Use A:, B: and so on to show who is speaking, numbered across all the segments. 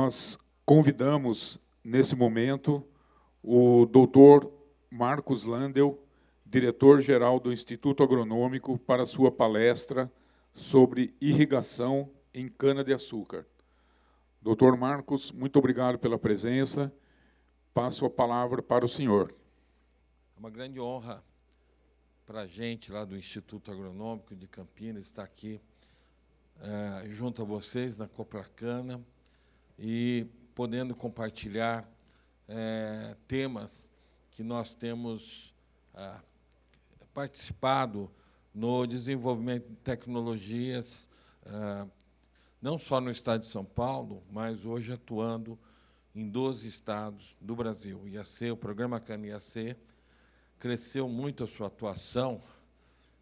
A: nós convidamos, nesse momento, o doutor Marcos Landel, diretor-geral do Instituto Agronômico, para a sua palestra sobre irrigação em cana-de-açúcar. Doutor Marcos, muito obrigado pela presença. Passo a palavra para o senhor.
B: É uma grande honra para a gente, lá do Instituto Agronômico de Campinas, estar aqui junto a vocês na Copracana e podendo compartilhar temas que nós temos participado no desenvolvimento de tecnologias, não só no estado de São Paulo, mas hoje atuando em 12 estados do Brasil. O IAC, o programa Cana IAC, cresceu muito a sua atuação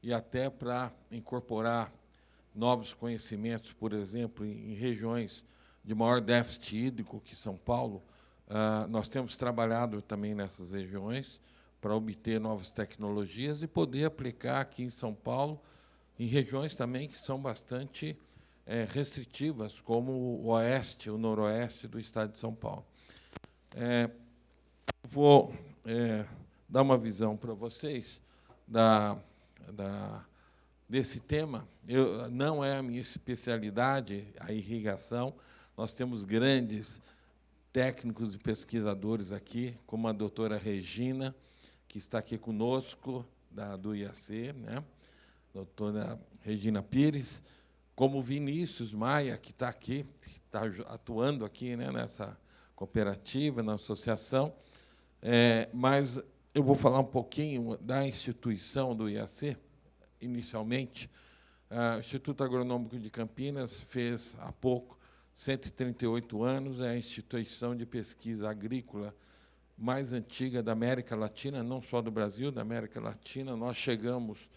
B: e até para incorporar novos conhecimentos, por exemplo, em regiões de maior déficit hídrico que São Paulo. Nós temos trabalhado também nessas regiões para obter novas tecnologias e poder aplicar aqui em São Paulo, em regiões também que são bastante restritivas, como o oeste, o noroeste do estado de São Paulo. Vou dar uma visão para vocês desse tema. Não é a minha especialidade, a irrigação. Nós temos grandes técnicos e pesquisadores aqui, como a doutora Regina, que está aqui conosco, do IAC, né? Doutora Regina Pires, como o Vinícius Maia, que está aqui, que está atuando aqui, né, nessa cooperativa, na associação. Mas eu vou falar um pouquinho da instituição do IAC, inicialmente. O Instituto Agronômico de Campinas fez, há pouco, 138 anos, é a instituição de pesquisa agrícola mais antiga da América Latina, não só do Brasil, da América Latina. Nós chegamos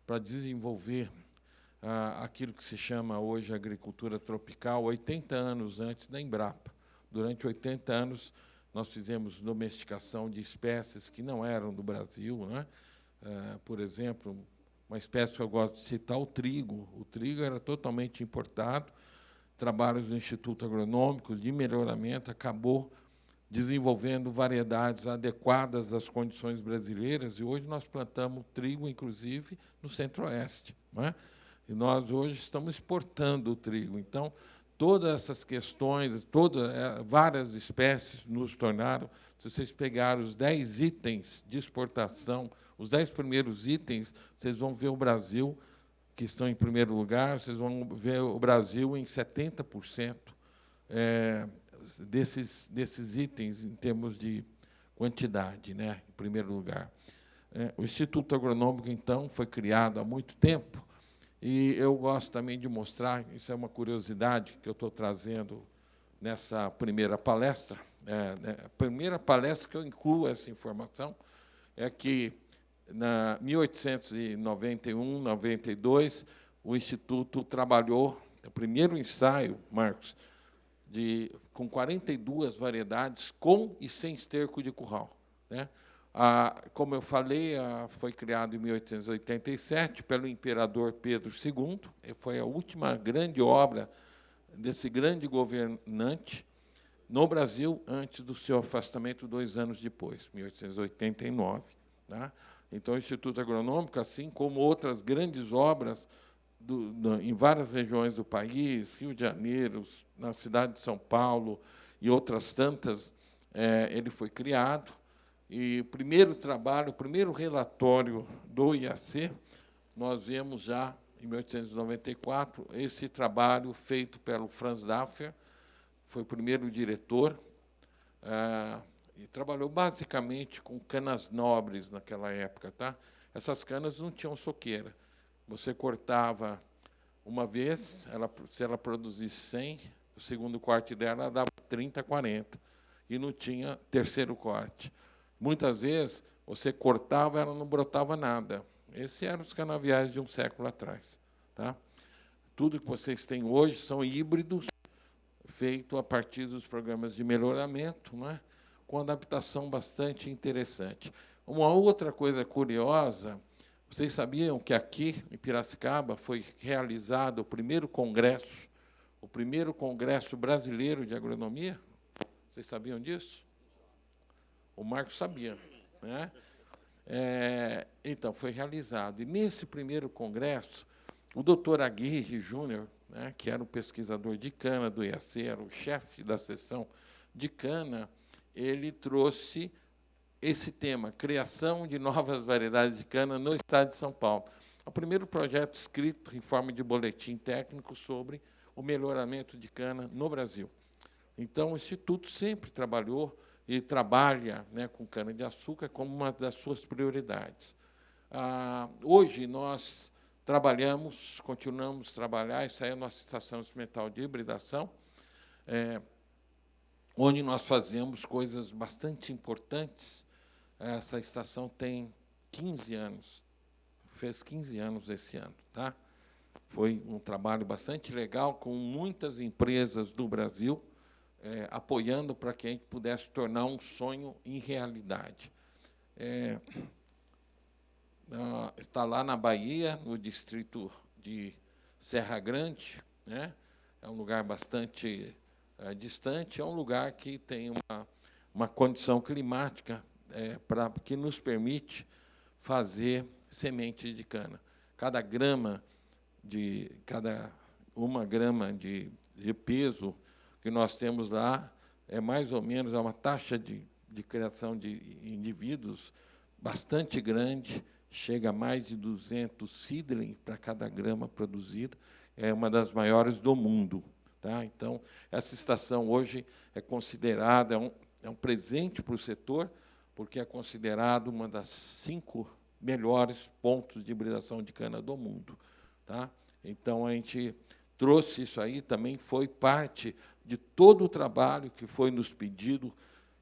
B: para desenvolver aquilo que se chama hoje agricultura tropical, 80 anos antes da Embrapa. Durante 80 anos, nós fizemos domesticação de espécies que não eram do Brasil, né? Por exemplo, uma espécie que eu gosto de citar, o trigo. O trigo era totalmente importado. Trabalhos do Instituto Agronômico de melhoramento acabou desenvolvendo variedades adequadas às condições brasileiras, e hoje nós plantamos trigo, inclusive, no Centro-Oeste, né? E nós hoje estamos exportando o trigo. Então, todas essas questões, várias espécies nos tornaram, se vocês pegarem os 10 itens de exportação, os 10 primeiros itens, vocês vão ver o Brasil, que estão em primeiro lugar, vocês vão ver o Brasil em 70% desses itens, em termos de quantidade, né, em primeiro lugar. O Instituto Agronômico, então, foi criado há muito tempo, e eu gosto também de mostrar, isso é uma curiosidade que eu estou trazendo nessa primeira palestra. A primeira palestra que eu incluo essa informação é que, na 1891, 92, o Instituto trabalhou o primeiro ensaio, Marcos, com 42 variedades, com e sem esterco de curral, né? Como eu falei, foi criado em 1887 pelo imperador Pedro II, foi a última grande obra desse grande governante no Brasil, antes do seu afastamento 2 anos depois, 1889. Tá? Então, o Instituto Agronômico, assim como outras grandes obras em várias regiões do país, Rio de Janeiro, na cidade de São Paulo e outras tantas, ele foi criado. E o primeiro trabalho, o primeiro relatório do IAC, nós vemos já, em 1894, esse trabalho feito pelo Franz Daffer, foi o primeiro diretor, e trabalhou basicamente com canas nobres naquela época. Tá? Essas canas não tinham soqueira. Você cortava uma vez, se ela produzisse 100, o segundo corte dela dava 30, 40, e não tinha terceiro corte. Muitas vezes, você cortava, ela não brotava nada. Esses eram os canaviais de um século atrás. Tá? Tudo que vocês têm hoje são híbridos, feitos a partir dos programas de melhoramento, né? Com adaptação bastante interessante. Uma outra coisa curiosa, vocês sabiam que aqui, em Piracicaba, foi realizado o primeiro congresso o primeiro Congresso Brasileiro de Agronomia. Vocês sabiam disso? O Marcos sabia, né? Então, foi realizado. E, nesse primeiro congresso, o doutor Aguirre Júnior, né, que era o pesquisador de cana do IAC, era o chefe da seção de cana, ele trouxe esse tema, criação de novas variedades de cana no estado de São Paulo. É o primeiro projeto escrito em forma de boletim técnico sobre o melhoramento de cana no Brasil. Então, o Instituto sempre trabalhou e trabalha, né, com cana-de-açúcar como uma das suas prioridades. Hoje, nós continuamos a trabalhar, isso aí é a nossa estação experimental de hibridação, onde nós fazemos coisas bastante importantes. Essa estação tem 15 anos, fez 15 anos esse ano. Tá? Foi um trabalho bastante legal, com muitas empresas do Brasil, apoiando para que a gente pudesse tornar um sonho em realidade. Está lá na Bahia, no distrito de Serra Grande, né? É um lugar bastante distante, é um lugar que tem uma condição climática que nos permite fazer semente de cana. Uma grama de peso que nós temos lá é mais ou menos uma taxa de criação de indivíduos bastante grande, chega a mais de 200 seedling para cada grama produzida, é uma das maiores do mundo. Tá? Então, essa estação hoje é considerada, é um presente para o setor, porque é considerado uma das 5 melhores pontos de hibridação de cana do mundo. Tá? Então, a gente trouxe isso aí, também foi parte de todo o trabalho que foi nos pedido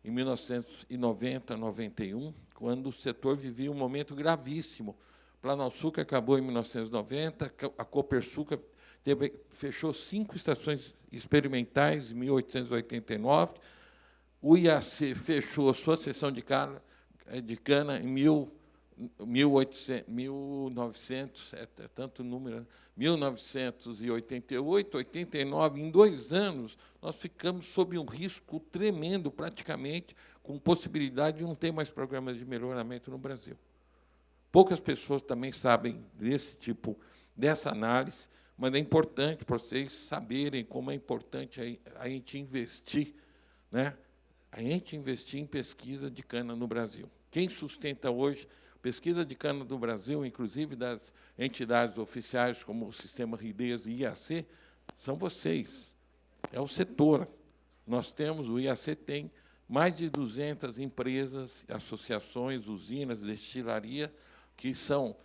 B: em 1990, 91, quando o setor vivia um momento gravíssimo. Planalçuca acabou em 1990, a Copersucar fechou 5 estações experimentais em 1889, o IAC fechou a sua seção de cana em 1988, 89, em 2 anos, nós ficamos sob um risco tremendo, praticamente, com possibilidade de não ter mais programas de melhoramento no Brasil. Poucas pessoas também sabem dessa análise, mas é importante para vocês saberem como é importante a gente investir, né? A gente investir em pesquisa de cana no Brasil. Quem sustenta hoje pesquisa de cana do Brasil, inclusive das entidades oficiais como o Sistema RIDES e IAC, são vocês, é o setor. O IAC tem mais de 200 empresas, associações, usinas, destilaria, que estão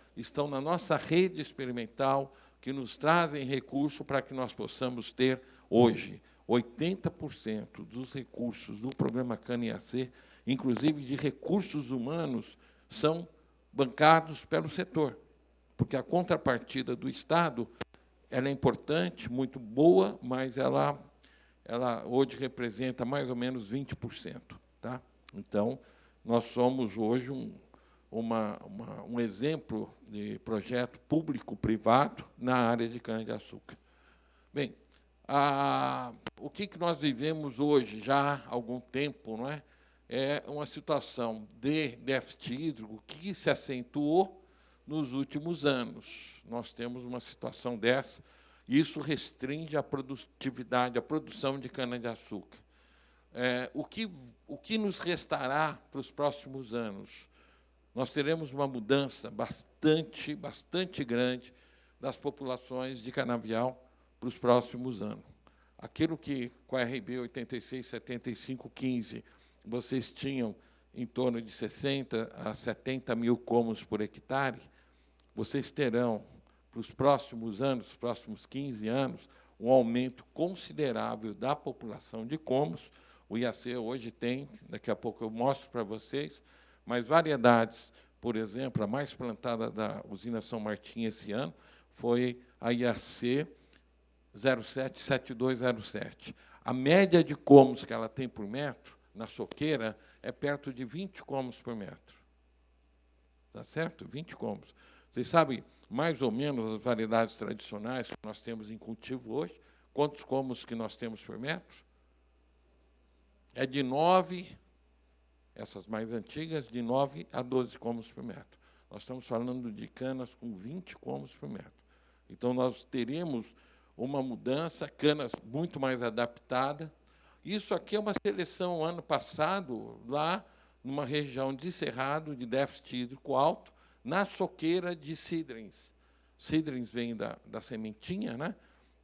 B: na nossa rede experimental, que nos trazem recurso para que nós possamos ter, hoje, 80% dos recursos do programa Cana-IAC, inclusive de recursos humanos, são bancados pelo setor, porque a contrapartida do Estado ela é importante, muito boa, mas ela hoje representa mais ou menos 20%. Tá? Então, nós somos hoje um exemplo de projeto público-privado na área de cana-de-açúcar. Bem, o que nós vivemos hoje, já há algum tempo, não é? É uma situação de déficit hídrico que se acentuou nos últimos anos. Nós temos uma situação dessa, e isso restringe a produtividade, a produção de cana-de-açúcar. O que nos restará para os próximos anos? Nós teremos uma mudança bastante grande das populações de canavial para os próximos anos. Aquilo que, com a RB 867515, vocês tinham em torno de 60 a 70 mil cômos por hectare, vocês terão, para os próximos anos, os próximos 15 anos, um aumento considerável da população de cômos. O IAC hoje tem, daqui a pouco eu mostro para vocês, mas variedades, por exemplo, a mais plantada da usina São Martim esse ano foi a IAC 077207. A média de cômos que ela tem por metro, na soqueira, é perto de 20 cômos por metro. Tá certo? 20 cômos. Vocês sabem, mais ou menos, as variedades tradicionais que nós temos em cultivo hoje, quantos cômodos que nós temos por metro? É de 9, essas mais antigas, de 9 a 12 cômodos por metro. Nós estamos falando de canas com 20 cômodos por metro. Então, nós teremos uma mudança, canas muito mais adaptadas. Isso aqui é uma seleção, ano passado, lá numa região de cerrado, de déficit hídrico alto, na soqueira de cidrins. Cidrins vem da sementinha, né?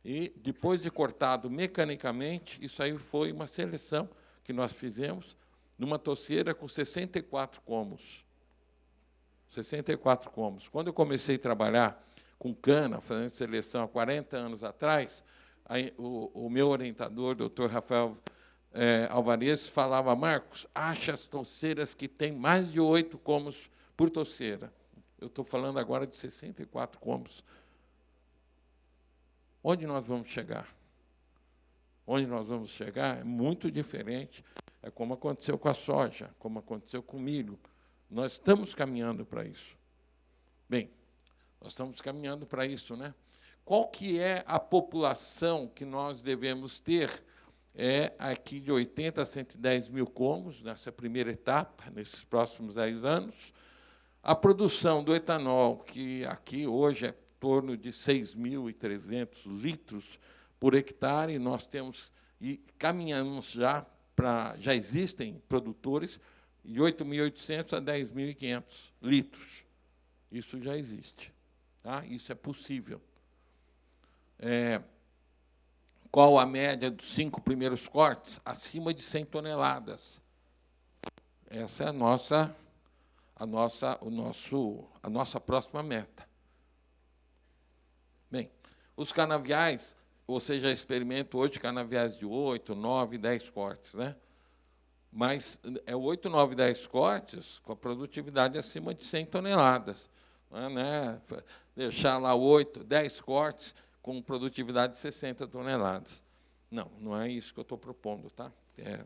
B: E, depois de cortado mecanicamente, isso aí foi uma seleção que nós fizemos numa toceira com 64 cômodos. 64 cômodos. Quando eu comecei a trabalhar com cana, fazendo seleção há 40 anos atrás, o meu orientador, doutor Rafael Alvarez, falava: Marcos, acha as toceiras que têm mais de 8 cômodos por toceira. Eu estou falando agora de 64 cômodos. Onde nós vamos chegar? Onde nós vamos chegar é muito diferente. É como aconteceu com a soja, como aconteceu com o milho. Nós estamos caminhando para isso. Bem, nós estamos caminhando para isso, né? Qual que é a população que nós devemos ter? É aqui de 80 a 110 mil cômodos, nessa primeira etapa, nesses próximos 10 anos. A produção do etanol, que aqui hoje é em torno de 6.300 litros por hectare, nós temos, e caminhamos já existem produtores de 8.800 a 10.500 litros. Isso já existe. Tá? Isso é possível. Qual a média dos 5 primeiros cortes? Acima de 100 toneladas. Essa é a nossa próxima meta. Bem, os canaviais, você já experimenta hoje canaviais de 8, 9, 10 cortes, né? Mas é 8, 9, 10 cortes com a produtividade acima de 100 toneladas. Não é, né? Deixar lá 8, 10 cortes com produtividade de 60 toneladas. Não é isso que eu estou propondo. Tá?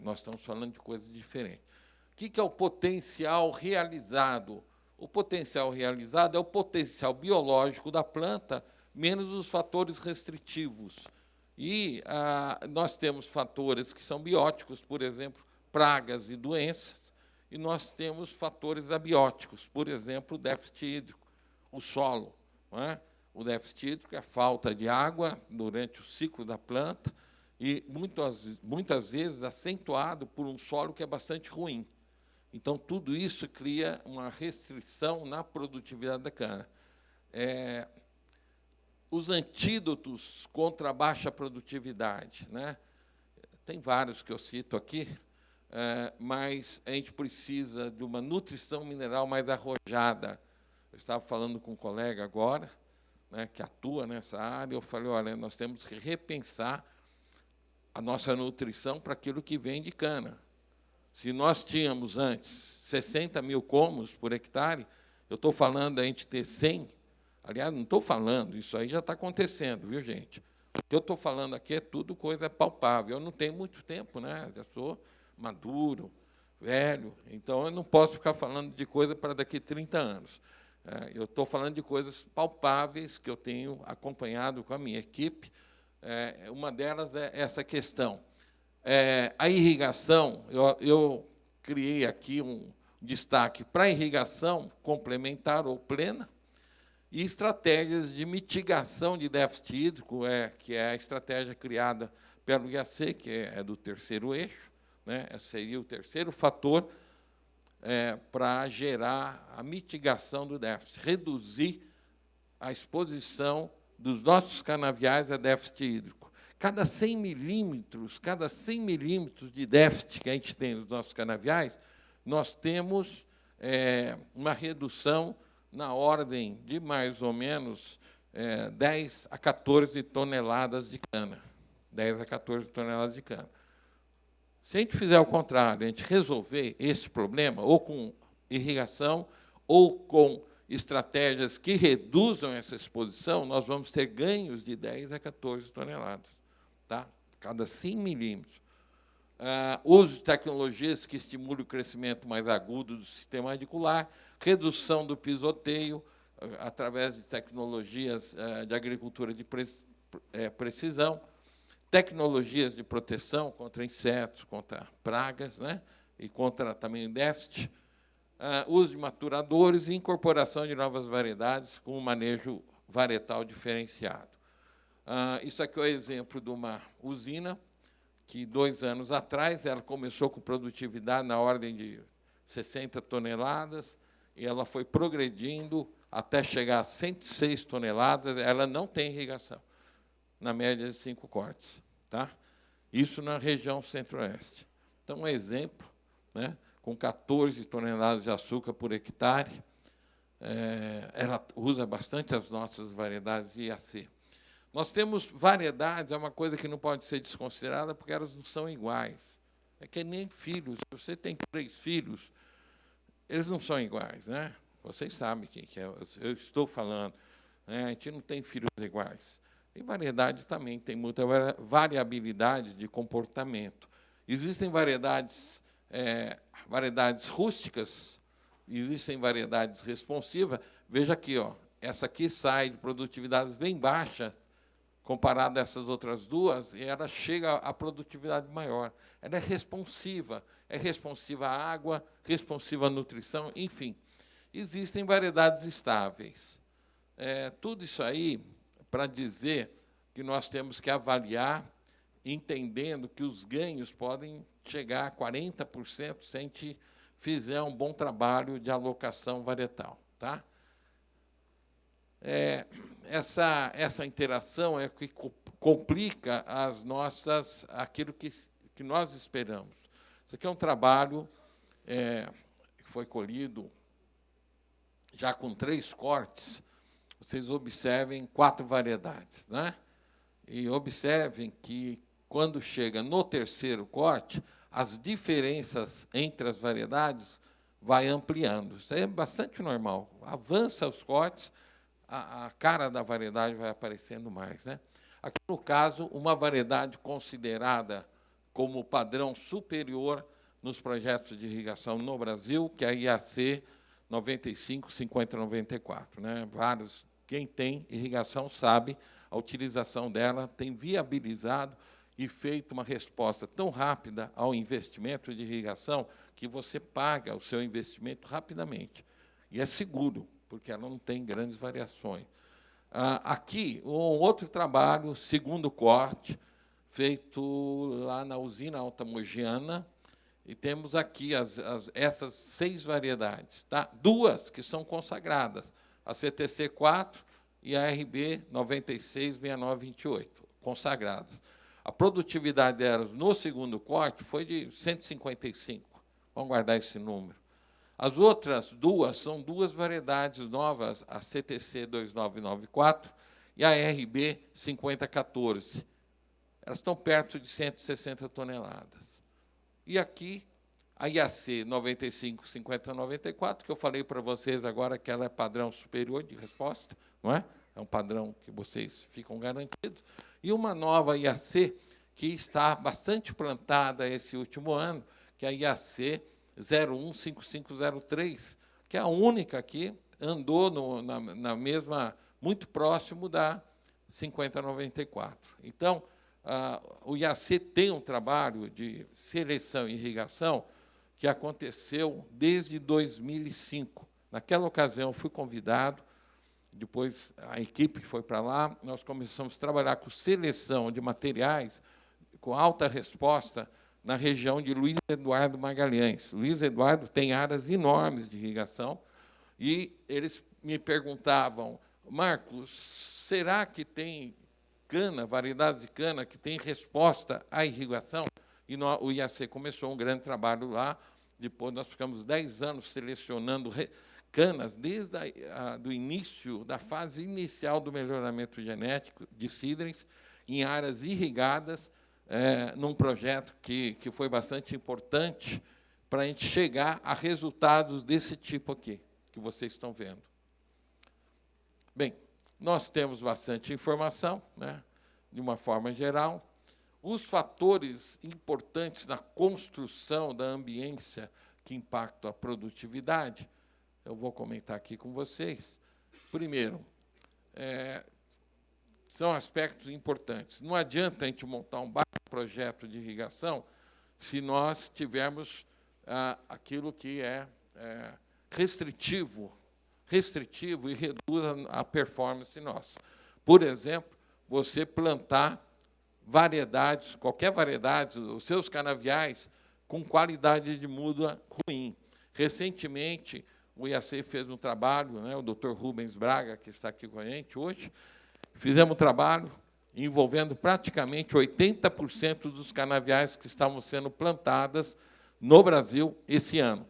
B: Nós estamos falando de coisas diferentes. O que é o potencial realizado? O potencial realizado é o potencial biológico da planta, menos os fatores restritivos. E nós temos fatores que são bióticos, por exemplo, pragas e doenças, e nós temos fatores abióticos, por exemplo, o déficit hídrico, o solo. Não é? O déficit hídrico é a falta de água durante o ciclo da planta, e muitas vezes acentuado por um solo que é bastante ruim. Então, tudo isso cria uma restrição na produtividade da cana. Os antídotos contra a baixa produtividade, né? Tem vários que eu cito aqui, mas a gente precisa de uma nutrição mineral mais arrojada. Eu estava falando com um colega agora, né, que atua nessa área, eu falei: olha, nós temos que repensar a nossa nutrição para aquilo que vem de cana. Se nós tínhamos antes 60 mil cômodos por hectare, eu estou falando a gente ter 100. Aliás, não estou falando, isso aí já está acontecendo, viu, gente? O que eu estou falando aqui é tudo coisa palpável. Eu não tenho muito tempo, né? Já sou maduro, velho, então eu não posso ficar falando de coisa para daqui a 30 anos. Eu estou falando de coisas palpáveis que eu tenho acompanhado com a minha equipe. Uma delas é essa questão. A irrigação, eu criei aqui um destaque para a irrigação complementar ou plena e estratégias de mitigação de déficit hídrico, que é a estratégia criada pelo IAC, que é do terceiro eixo, né? Seria o terceiro fator para gerar a mitigação do déficit, reduzir a exposição dos nossos canaviais a déficit hídrico. Cada 100 milímetros de déficit que a gente tem nos nossos canaviais, nós temos uma redução na ordem de mais ou menos 10 a 14 toneladas de cana. 10 a 14 toneladas de cana. Se a gente fizer o contrário, a gente resolver esse problema, ou com irrigação, ou com estratégias que reduzam essa exposição, nós vamos ter ganhos de 10 a 14 toneladas. Tá? Cada 100 milímetros. Uso de tecnologias que estimulem o crescimento mais agudo do sistema radicular, redução do pisoteio, através de tecnologias de agricultura de precisão, tecnologias de proteção contra insetos, contra pragas, né? E contra também déficit, uso de maturadores e incorporação de novas variedades com um manejo varietal diferenciado. Isso aqui é o exemplo de uma usina que, 2 anos atrás, ela começou com produtividade na ordem de 60 toneladas, e ela foi progredindo até chegar a 106 toneladas. Ela não tem irrigação, na média de 5 cortes. Tá? Isso na região centro-oeste. Então, um exemplo, né, com 14 toneladas de açúcar por hectare. Ela usa bastante as nossas variedades IAC. Nós temos variedades, é uma coisa que não pode ser desconsiderada, porque elas não são iguais. É que nem filhos. Se você tem 3 filhos, eles não são iguais, né? Vocês sabem quem que é, eu estou falando. Né? A gente não tem filhos iguais. E variedade também tem muita variabilidade de comportamento. Existem variedades rústicas, existem variedades responsivas. Veja aqui, ó, essa aqui sai de produtividades bem baixas, comparada a essas outras duas, e ela chega à produtividade maior. Ela é responsiva à água, responsiva à nutrição, enfim. Existem variedades estáveis. Tudo isso aí para dizer que nós temos que avaliar, entendendo que os ganhos podem chegar a 40% se a gente fizer um bom trabalho de alocação varietal. Tá? Essa interação é que complica aquilo que nós esperamos. Isso aqui é um trabalho que foi colhido já com 3 cortes. Vocês observem 4 variedades, né? E observem que, quando chega no 3º corte, as diferenças entre as variedades vai ampliando. Isso é bastante normal. Avança os cortes, a cara da variedade vai aparecendo mais, né? Aqui, no caso, uma variedade considerada como padrão superior nos projetos de irrigação no Brasil, que é a IAC 95-50-94. Né? Quem tem irrigação sabe, a utilização dela tem viabilizado e feito uma resposta tão rápida ao investimento de irrigação que você paga o seu investimento rapidamente. E é seguro, porque ela não tem grandes variações. Aqui, um outro trabalho, 2º corte, feito lá na usina Alta Mogiana, e temos aqui essas 6 variedades. Tá? 2 que são consagradas, a CTC4 e a RB 966928, consagradas. A produtividade delas no 2º corte foi de 155. Vamos guardar esse número. As outras 2 são 2 variedades novas, a CTC 2994 e a RB 5014. Elas estão perto de 160 toneladas. E aqui, a IAC 95-50-94, que eu falei para vocês agora que ela é padrão superior de resposta, não é? É um padrão que vocês ficam garantidos. E uma nova IAC, que está bastante plantada esse último ano, que é a IAC 015503, que é a única que andou na mesma, muito próximo da 5094. Então, o IAC tem um trabalho de seleção e irrigação que aconteceu desde 2005. Naquela ocasião, eu fui convidado, depois a equipe foi para lá, nós começamos a trabalhar com seleção de materiais com alta resposta na região de Luiz Eduardo Magalhães. Luiz Eduardo tem áreas enormes de irrigação, e eles me perguntavam: Marcos, será que tem cana, variedades de cana, que tem resposta à irrigação? E o IAC começou um grande trabalho lá. Depois nós ficamos 10 anos selecionando canas, desde do início, da fase inicial do melhoramento genético de seedlings, em áreas irrigadas, num projeto que foi bastante importante para a gente chegar a resultados desse tipo aqui, que vocês estão vendo. Bem, nós temos bastante informação, né, de uma forma geral. Os fatores importantes na construção da ambiência que impactam a produtividade, eu vou comentar aqui com vocês. Primeiro, são aspectos importantes. Não adianta a gente montar um baita projeto de irrigação se nós tivermos aquilo que é restritivo e reduz a performance nossa. Por exemplo, você plantar variedades, qualquer variedade, os seus canaviais, com qualidade de muda ruim. Recentemente, o IAC fez um trabalho, né, o Dr. Rubens Braga, que está aqui com a gente hoje, fizemos um trabalho envolvendo praticamente 80% dos canaviais que estavam sendo plantadas no Brasil esse ano.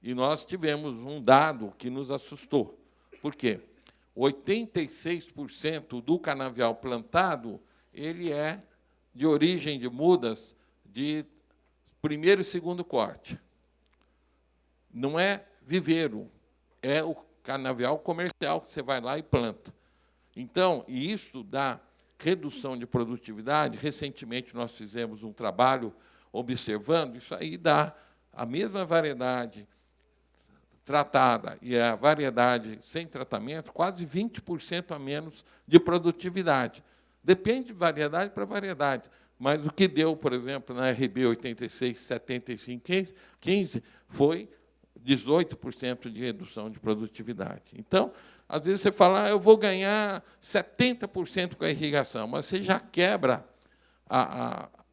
B: E nós tivemos um dado que nos assustou. Por quê? 86% do canavial plantado ele é de origem de mudas de primeiro e segundo corte. Não é viveiro, é o canavial comercial que você vai lá e planta. Então, e isso dá redução de produtividade. Recentemente, nós fizemos um trabalho observando, isso aí dá a mesma variedade tratada e a variedade sem tratamento, quase 20% a menos de produtividade. Depende de variedade para variedade, mas o que deu, por exemplo, na RB 86-75-15 foi 18% de redução de produtividade. Então, às vezes você fala, eu vou ganhar 70% com a irrigação, mas você já quebra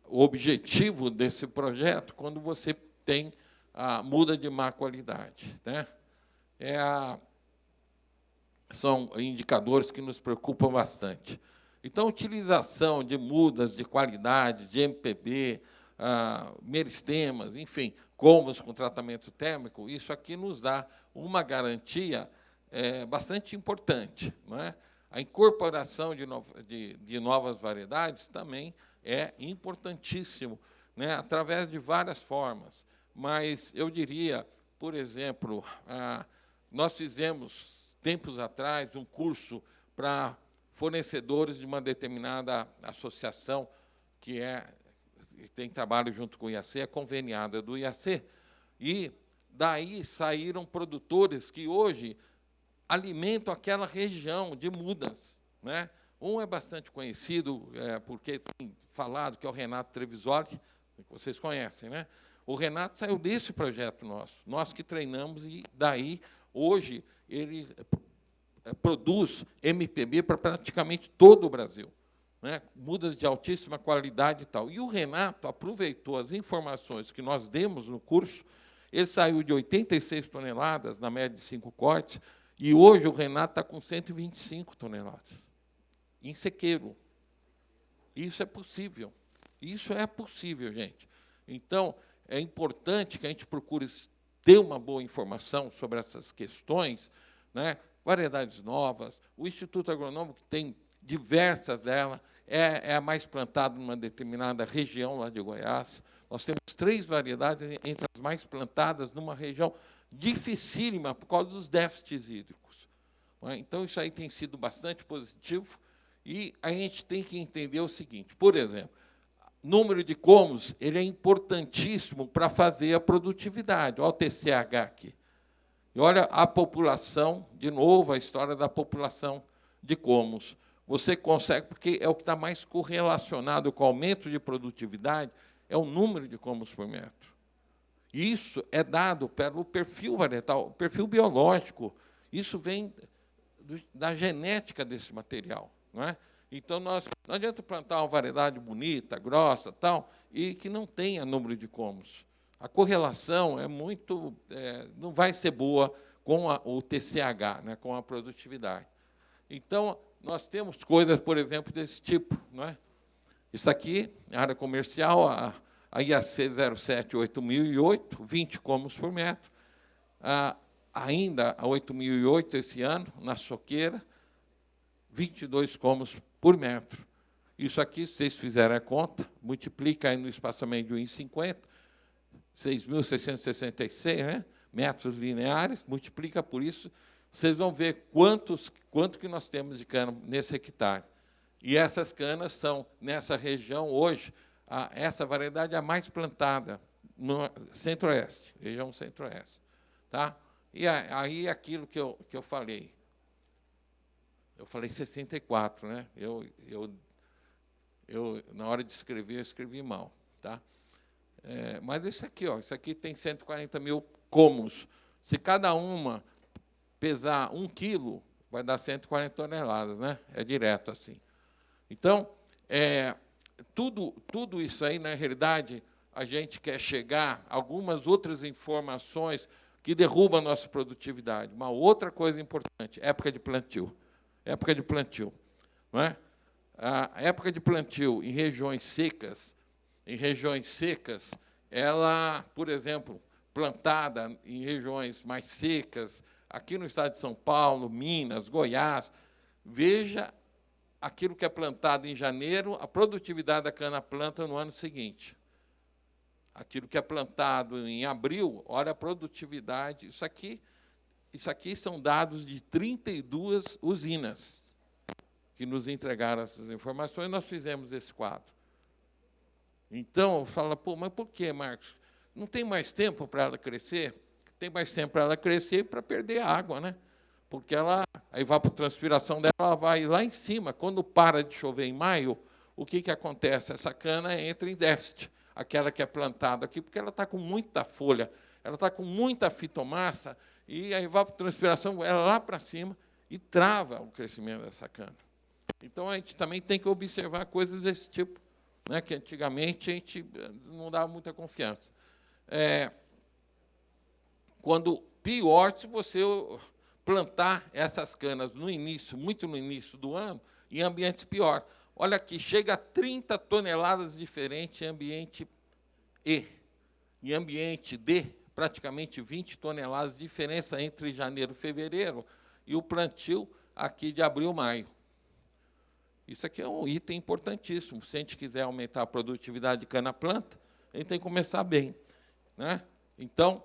B: o objetivo desse projeto quando você tem a muda de má qualidade, né? São indicadores que nos preocupam bastante. Então, a utilização de mudas de qualidade, de MPB, meristemas, enfim, comos com tratamento térmico, isso aqui nos dá uma garantia bastante importante, não é? A incorporação de novas variedades também é importantíssimo, né, através de várias formas. Mas eu diria, por exemplo, nós fizemos, tempos atrás, um curso para fornecedores de uma determinada associação que tem trabalho junto com o IAC, é conveniada do IAC, e daí saíram produtores que hoje alimentam aquela região de mudas, né? Um é bastante conhecido, porque tem falado, que é o Renato Trevisoli, que vocês conhecem, né? O Renato saiu desse projeto nosso, nós que treinamos, e daí, hoje, ele produz MPB para praticamente todo o Brasil, né? Mudas de altíssima qualidade e tal. E o Renato aproveitou as informações que nós demos no curso, ele saiu de 86 toneladas, na média de 5 cortes, e hoje o Renato está com 125 toneladas, em sequeiro. Isso é possível. Isso é possível, gente. Então, é importante que a gente procure ter uma boa informação sobre essas questões, né? Variedades novas. O Instituto Agronômico tem diversas delas, é a mais plantada numa determinada região lá de Goiás. Nós temos 3 variedades entre as mais plantadas numa região dificílima por causa dos déficits hídricos. Então, isso aí tem sido bastante positivo, e a gente tem que entender o seguinte, por exemplo, número de comos ele é importantíssimo para fazer a produtividade. Olha o TCH aqui. E olha a população, de novo, a história da população de comos. Você consegue, porque é o que está mais correlacionado com o aumento de produtividade, é o número de comos por metro. Isso é dado pelo perfil varietal, perfil biológico. Isso vem da genética desse material, não é? Então, não adianta plantar uma variedade bonita, grossa, tal, e que não tenha número de comos. A correlação não vai ser boa com o TCH, né, com a produtividade. Então, nós temos coisas, por exemplo, desse tipo, não é? Isso aqui, área comercial, a IAC 07-8008, 20 comos por metro. Ainda a 8008, esse ano, na soqueira, 22 comos por metro. Isso aqui, se vocês fizerem a conta, multiplica aí no espaçamento de 1,50, 6.666, né, metros lineares, multiplica por isso, vocês vão ver quanto que nós temos de cana nesse hectare. E essas canas são, nessa região, hoje, essa variedade é a mais plantada no centro-oeste, região centro-oeste. Tá? E aí, aquilo que eu falei. Eu falei 64, né? Na hora de escrever, eu escrevi mal, tá? Mas isso aqui tem 140 mil cômos. Se cada uma pesar 1 quilo, vai dar 140 toneladas, né? É direto assim. Então, tudo isso aí, na realidade, a gente quer chegar a algumas outras informações que derrubam a nossa produtividade. Uma outra coisa importante, época de plantio. Época de plantio. Não é? A época de plantio em regiões secas, ela, por exemplo, plantada em regiões mais secas, aqui no estado de São Paulo, Minas, Goiás, veja aquilo que é plantado em janeiro, a produtividade da cana-planta no ano seguinte. Aquilo que é plantado em abril, olha a produtividade. Isso aqui são dados de 32 usinas que nos entregaram essas informações, e nós fizemos esse quadro. Então, fala, pô, mas por quê, Marcos? Não tem mais tempo para ela crescer? Tem mais tempo para ela crescer para perder água, né? Porque a evapotranspiração dela ela vai lá em cima. Quando para de chover em maio, o que acontece? Essa cana entra em déficit, aquela que é plantada aqui, porque ela está com muita folha, ela está com muita fitomassa, e a evapotranspiração vai lá para cima e trava o crescimento dessa cana. Então, a gente também tem que observar coisas desse tipo, né, que antigamente a gente não dava muita confiança. Quando pior, se você plantar essas canas no início, muito no início do ano, em ambientes pior. Olha aqui, chega a 30 toneladas diferentes em ambiente E. Em ambiente D, praticamente 20 toneladas de diferença entre janeiro e fevereiro e o plantio aqui de abril e maio. Isso aqui é um item importantíssimo. Se a gente quiser aumentar a produtividade de cana-planta, a gente tem que começar bem, né? Então,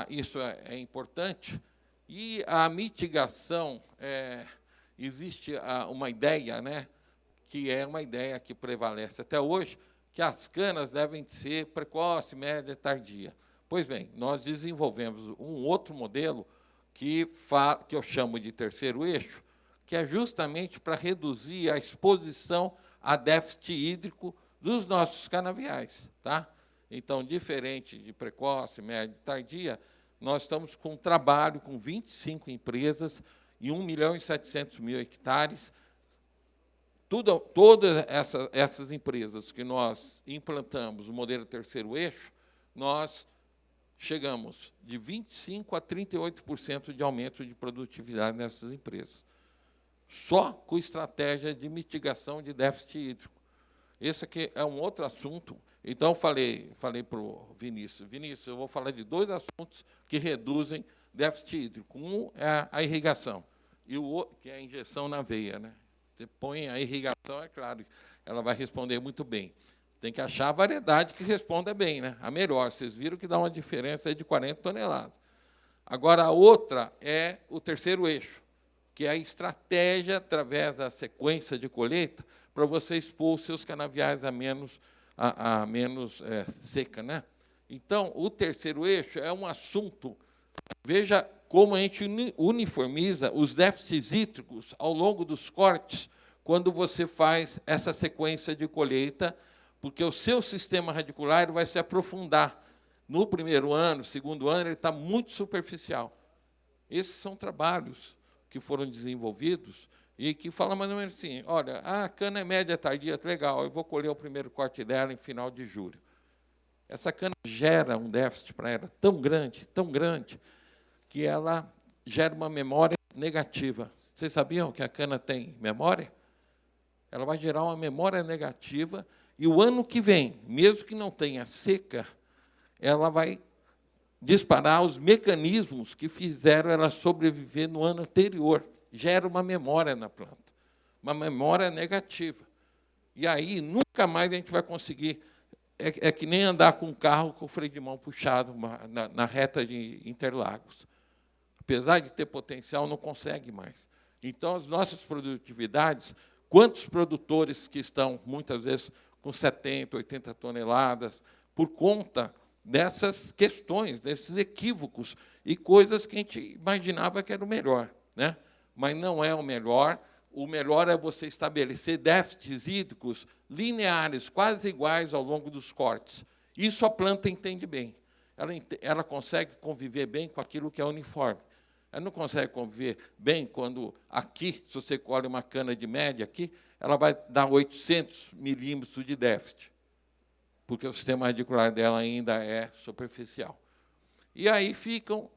B: isso é importante. E a mitigação, existe uma ideia, né, que é uma ideia que prevalece até hoje, que as canas devem ser precoce, média, tardia. Pois bem, nós desenvolvemos um outro modelo que eu chamo de terceiro eixo, que é justamente para reduzir a exposição a déficit hídrico dos nossos canaviais. Tá? Então, diferente de precoce, média e tardia, nós estamos com um trabalho com 25 empresas e 1.700.000 hectares. Todas essas empresas que nós implantamos o modelo terceiro eixo, nós chegamos de 25% a 38% de aumento de produtividade nessas empresas. Só com estratégia de mitigação de déficit hídrico. Esse aqui é um outro assunto. Então, falei para o Vinícius, eu vou falar de 2 assuntos que reduzem déficit hídrico. Um é a irrigação, e o outro, que é a injeção na veia, né? Você põe a irrigação, é claro, ela vai responder muito bem. Tem que achar a variedade que responda bem, né? A melhor. Vocês viram que dá uma diferença de 40 toneladas. Agora, a outra é o terceiro eixo, que é a estratégia, através da sequência de colheita, para você expor os seus canaviais a menos seca, né? Então, o terceiro eixo é um assunto. Veja como a gente uniformiza os déficits hídricos ao longo dos cortes, quando você faz essa sequência de colheita, porque o seu sistema radicular vai se aprofundar. No primeiro ano, segundo ano, ele está muito superficial. Esses são trabalhos que foram desenvolvidos e que falam mais ou menos assim, olha, a cana é média tardia, legal, eu vou colher o primeiro corte dela em final de julho. Essa cana gera um déficit para ela tão grande, que ela gera uma memória negativa. Vocês sabiam que a cana tem memória? Ela vai gerar uma memória negativa e o ano que vem, mesmo que não tenha seca, ela vai disparar os mecanismos que fizeram ela sobreviver no ano anterior. Gera uma memória na planta, uma memória negativa. E aí, nunca mais a gente vai conseguir... É que nem andar com um carro com o freio de mão puxado na reta de Interlagos. Apesar de ter potencial, não consegue mais. Então, as nossas produtividades, quantos produtores que estão, muitas vezes, com 70, 80 toneladas, por conta dessas questões, desses equívocos, e coisas que a gente imaginava que era o melhor, né? Mas não é o melhor, o melhor é você estabelecer déficits hídricos lineares, quase iguais ao longo dos cortes. Isso a planta entende bem. Ela consegue conviver bem com aquilo que é uniforme. Ela não consegue conviver bem quando aqui, se você colhe uma cana de média aqui, ela vai dar 800 milímetros de déficit, porque o sistema radicular dela ainda é superficial. E aí ficam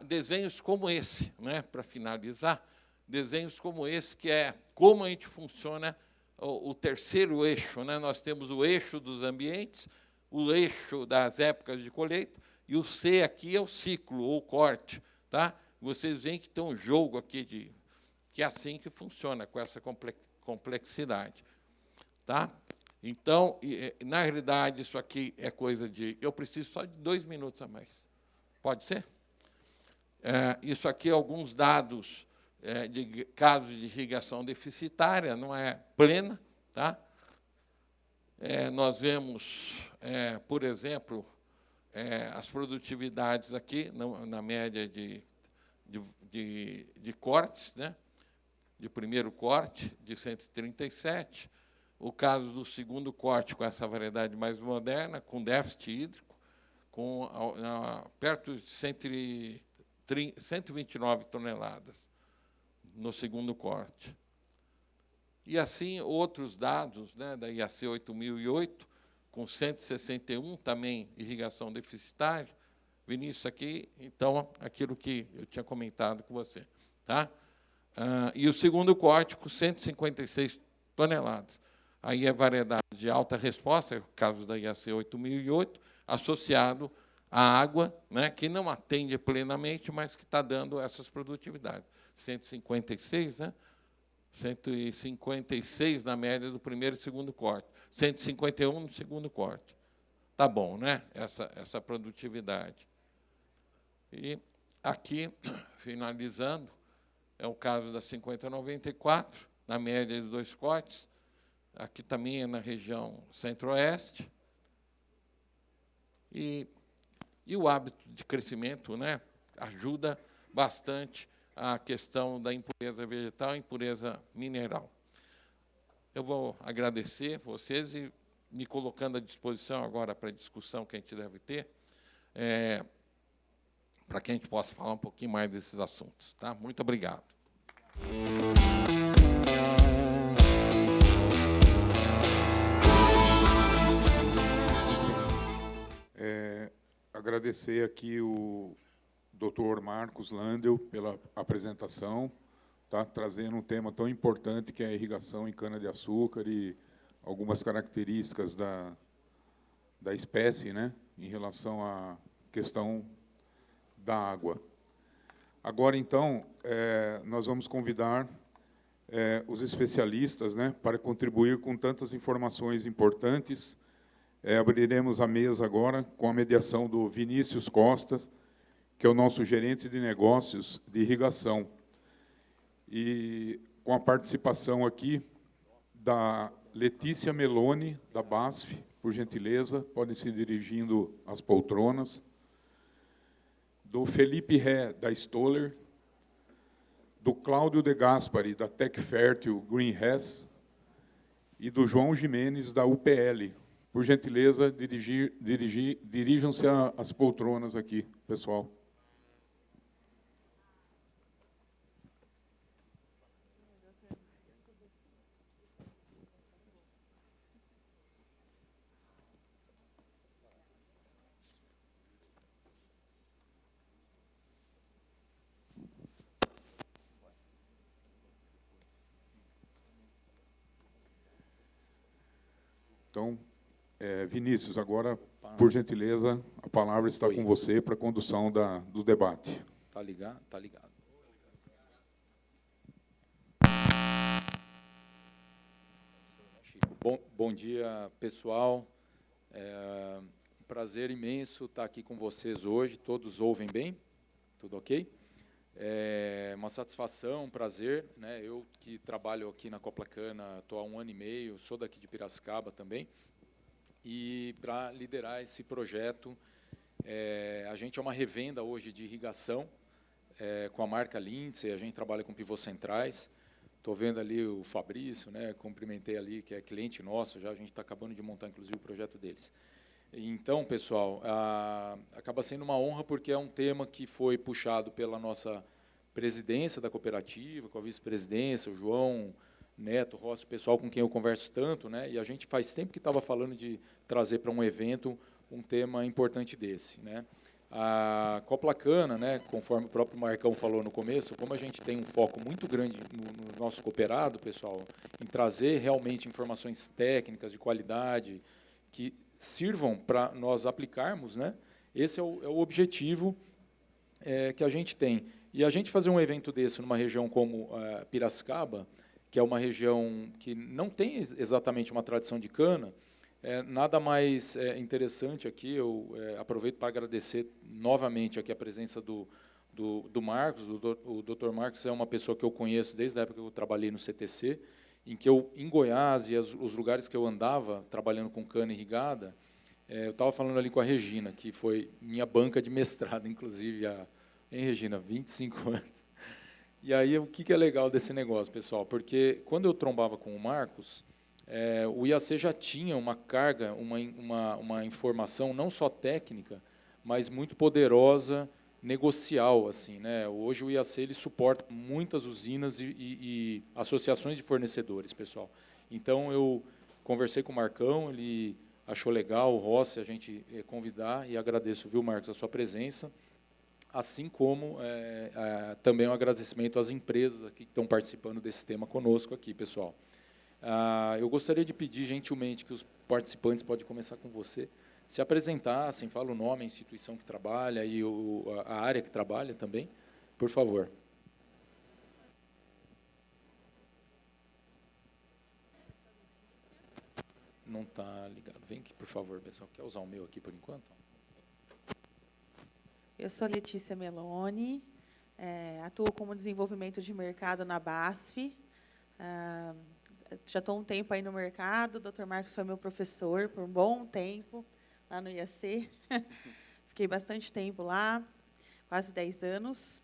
B: desenhos como esse, né, para finalizar, desenhos como esse, que é como a gente funciona o terceiro eixo. Né? Nós temos o eixo dos ambientes, o eixo das épocas de colheita, e o C aqui é o ciclo, ou corte. Tá? Vocês veem que tem um jogo aqui, que é assim que funciona, com essa complexidade. Tá? Então, na realidade, isso aqui é coisa de... Eu preciso só de 2 minutos a mais. Pode ser? Isso aqui é alguns dados de casos de irrigação deficitária, não é plena. Tá? Nós vemos, por exemplo, as produtividades aqui, na média de cortes, né? De primeiro corte, de 137, o caso do segundo corte, com essa variedade mais moderna, com déficit hídrico, com perto de 129 toneladas no segundo corte. E, assim, outros dados, né, da IAC 8008, com 161, também irrigação deficitária. Vinícius, aqui, então, aquilo que eu tinha comentado com você. Tá? E o segundo corte, com 156 toneladas. Aí é variedade de alta resposta, é o caso da IAC 8008, associado à água, né, que não atende plenamente, mas que está dando essas produtividades. 156, né? 156 na média do primeiro e segundo corte, 151 no segundo corte. Está bom, né? Essa produtividade. E aqui, finalizando, é o caso da 5094, na média de 2 cortes. Aqui também é na região centro-oeste. E o hábito de crescimento, né, ajuda bastante a questão da impureza vegetal e impureza mineral. Eu vou agradecer vocês e me colocando à disposição agora para a discussão que a gente deve ter, para que a gente possa falar um pouquinho mais desses assuntos. Tá? Muito obrigado.
A: Agradecer aqui o Dr. Marcos Landel pela apresentação, tá? Trazendo um tema tão importante que é a irrigação em cana-de-açúcar e algumas características da espécie, né, em relação à questão da água. Agora, então, nós vamos convidar os especialistas, né, para contribuir com tantas informações importantes. Abriremos a mesa agora com a mediação do Vinícius Costa, que é o nosso gerente de negócios de irrigação, e com a participação aqui da Letícia Meloni, da BASF, por gentileza, podem se dirigindo às poltronas, do Felipe Ré, da Stoller, do Cláudio De Gaspari, da Tec Fértil Green Hess, e do João Jimenez, da UPL. Por gentileza, dirijam-se às poltronas aqui, pessoal. Então, Vinícius, agora, por gentileza, a palavra está com você para a condução do debate.
C: Tá ligado? Tá ligado. Bom dia, pessoal. Um prazer imenso estar aqui com vocês hoje. Todos ouvem bem? Tudo ok? É uma satisfação, um prazer, né? Eu que trabalho aqui na Coplacana, estou há 1 ano e meio, sou daqui de Piracicaba também. E para liderar esse projeto, a gente é uma revenda hoje de irrigação com a marca Lindsay, a gente trabalha com pivôs centrais. Estou vendo ali o Fabrício, né, cumprimentei ali, que é cliente nosso, já a gente está acabando de montar, inclusive, o projeto deles. Então, pessoal, acaba sendo uma honra, porque é um tema que foi puxado pela nossa presidência da cooperativa, com a vice-presidência, o João Neto, Rossi, o pessoal com quem eu converso tanto, né, e a gente faz tempo que estava falando de trazer para um evento um tema importante desse, né. A Coplacana, né, conforme o próprio Marcão falou no começo, como a gente tem um foco muito grande no nosso cooperado, pessoal, em trazer realmente informações técnicas de qualidade que sirvam para nós aplicarmos, né, esse é o objetivo que a gente tem. E a gente fazer um evento desse numa região como Piracicaba, que é uma região que não tem exatamente uma tradição de cana, nada mais interessante aqui, eu aproveito para agradecer novamente aqui a presença do Marcos. O Dr. Marcos é uma pessoa que eu conheço desde a época que eu trabalhei no CTC, em Goiás e os lugares que eu andava trabalhando com cana irrigada, eu estava falando ali com a Regina, que foi minha banca de mestrado, inclusive, hein, Regina, 25 anos. E aí, o que é legal desse negócio, pessoal? Porque quando eu trombava com o Marcos, o IAC já tinha uma carga, uma informação não só técnica, mas muito poderosa, negocial, assim, né? Hoje o IAC ele suporta muitas usinas e associações de fornecedores, pessoal. Então eu conversei com o Marcão, ele achou legal o Rossi a gente convidar, e agradeço, viu, Marcos, a sua presença, assim como também um agradecimento às empresas aqui que estão participando desse tema conosco aqui, pessoal. Eu gostaria de pedir gentilmente que os participantes, pode começar com você, se apresentassem, fala o nome, a instituição que trabalha e a área que trabalha também, por favor. Não está ligado. Vem aqui, por favor, pessoal. Quer usar o meu aqui por enquanto?
D: Eu sou Letícia Meloni, atuo como desenvolvimento de mercado na BASF. Já estou um tempo aí no mercado, o Dr. Marcos foi meu professor por um bom tempo, lá no IAC. Fiquei bastante tempo lá, quase 10 anos.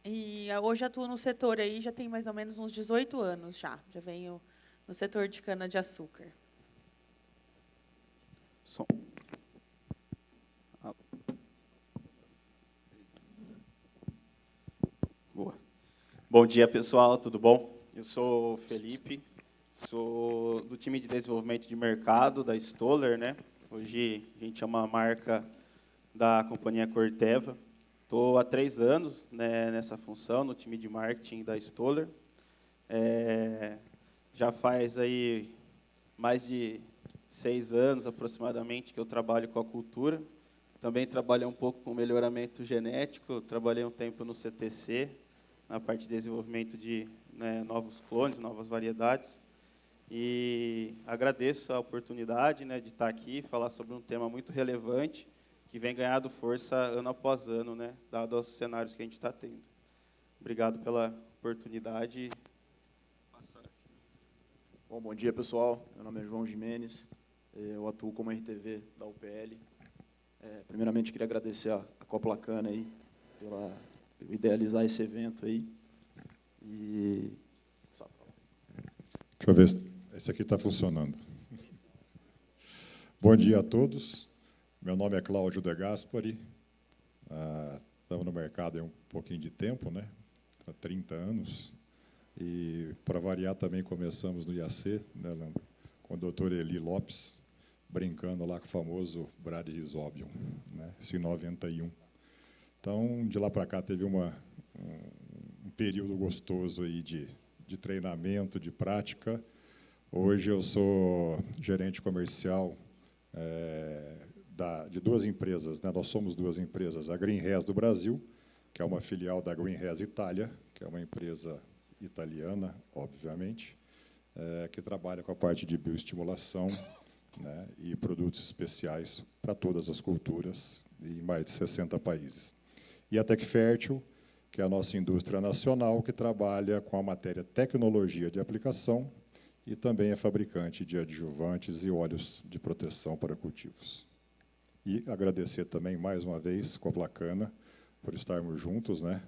D: E hoje atuo no setor aí, já tem mais ou menos uns 18 anos já. Já venho no setor de cana-de-açúcar.
E: Som. Boa. Bom dia, pessoal, tudo bom? Eu sou Felipe, sou do time de desenvolvimento de mercado da Stoller, né? Hoje a gente é uma marca da companhia Corteva. Estou há 3 anos, né, nessa função, no time de marketing da Stoller. Já faz aí mais de 6 anos, aproximadamente, que eu trabalho com a cultura. Também trabalhei um pouco com melhoramento genético, trabalhei um tempo no CTC, na parte de desenvolvimento de novos clones, novas variedades. E agradeço a oportunidade, né, de estar aqui e falar sobre um tema muito relevante, que vem ganhando força ano após ano, né, dado aos cenários que a gente está tendo. Obrigado pela oportunidade.
F: Bom dia, pessoal. Meu nome é João Jimenez. Eu atuo como RTV da UPL. Primeiramente, queria agradecer a Coplacana aí por idealizar esse evento aí.
G: Deixa eu ver se esse aqui está funcionando. Bom dia a todos. Meu nome é Cláudio De Gaspari. Estamos no mercado há um pouquinho de tempo, né? Há 30 anos. E, para variar, também começamos no IAC, né, Leandro? Com o doutor Eli Lopes, brincando lá com o famoso Bradyrhizobium, né? Isso em 91. Então, de lá para cá, teve um período gostoso aí de treinamento, de prática. Hoje eu sou gerente comercial de 2 empresas, né? Nós somos 2 empresas, a GreenRes do Brasil, que é uma filial da GreenRes Itália, que é uma empresa italiana, obviamente, que trabalha com a parte de bioestimulação, né, e produtos especiais para todas as culturas em mais de 60 países. E a Tecfértil, que é a nossa indústria nacional, que trabalha com a matéria tecnologia de aplicação e também é fabricante de adjuvantes e óleos de proteção para cultivos. E agradecer também, mais uma vez, Coplacana, por estarmos juntos, né?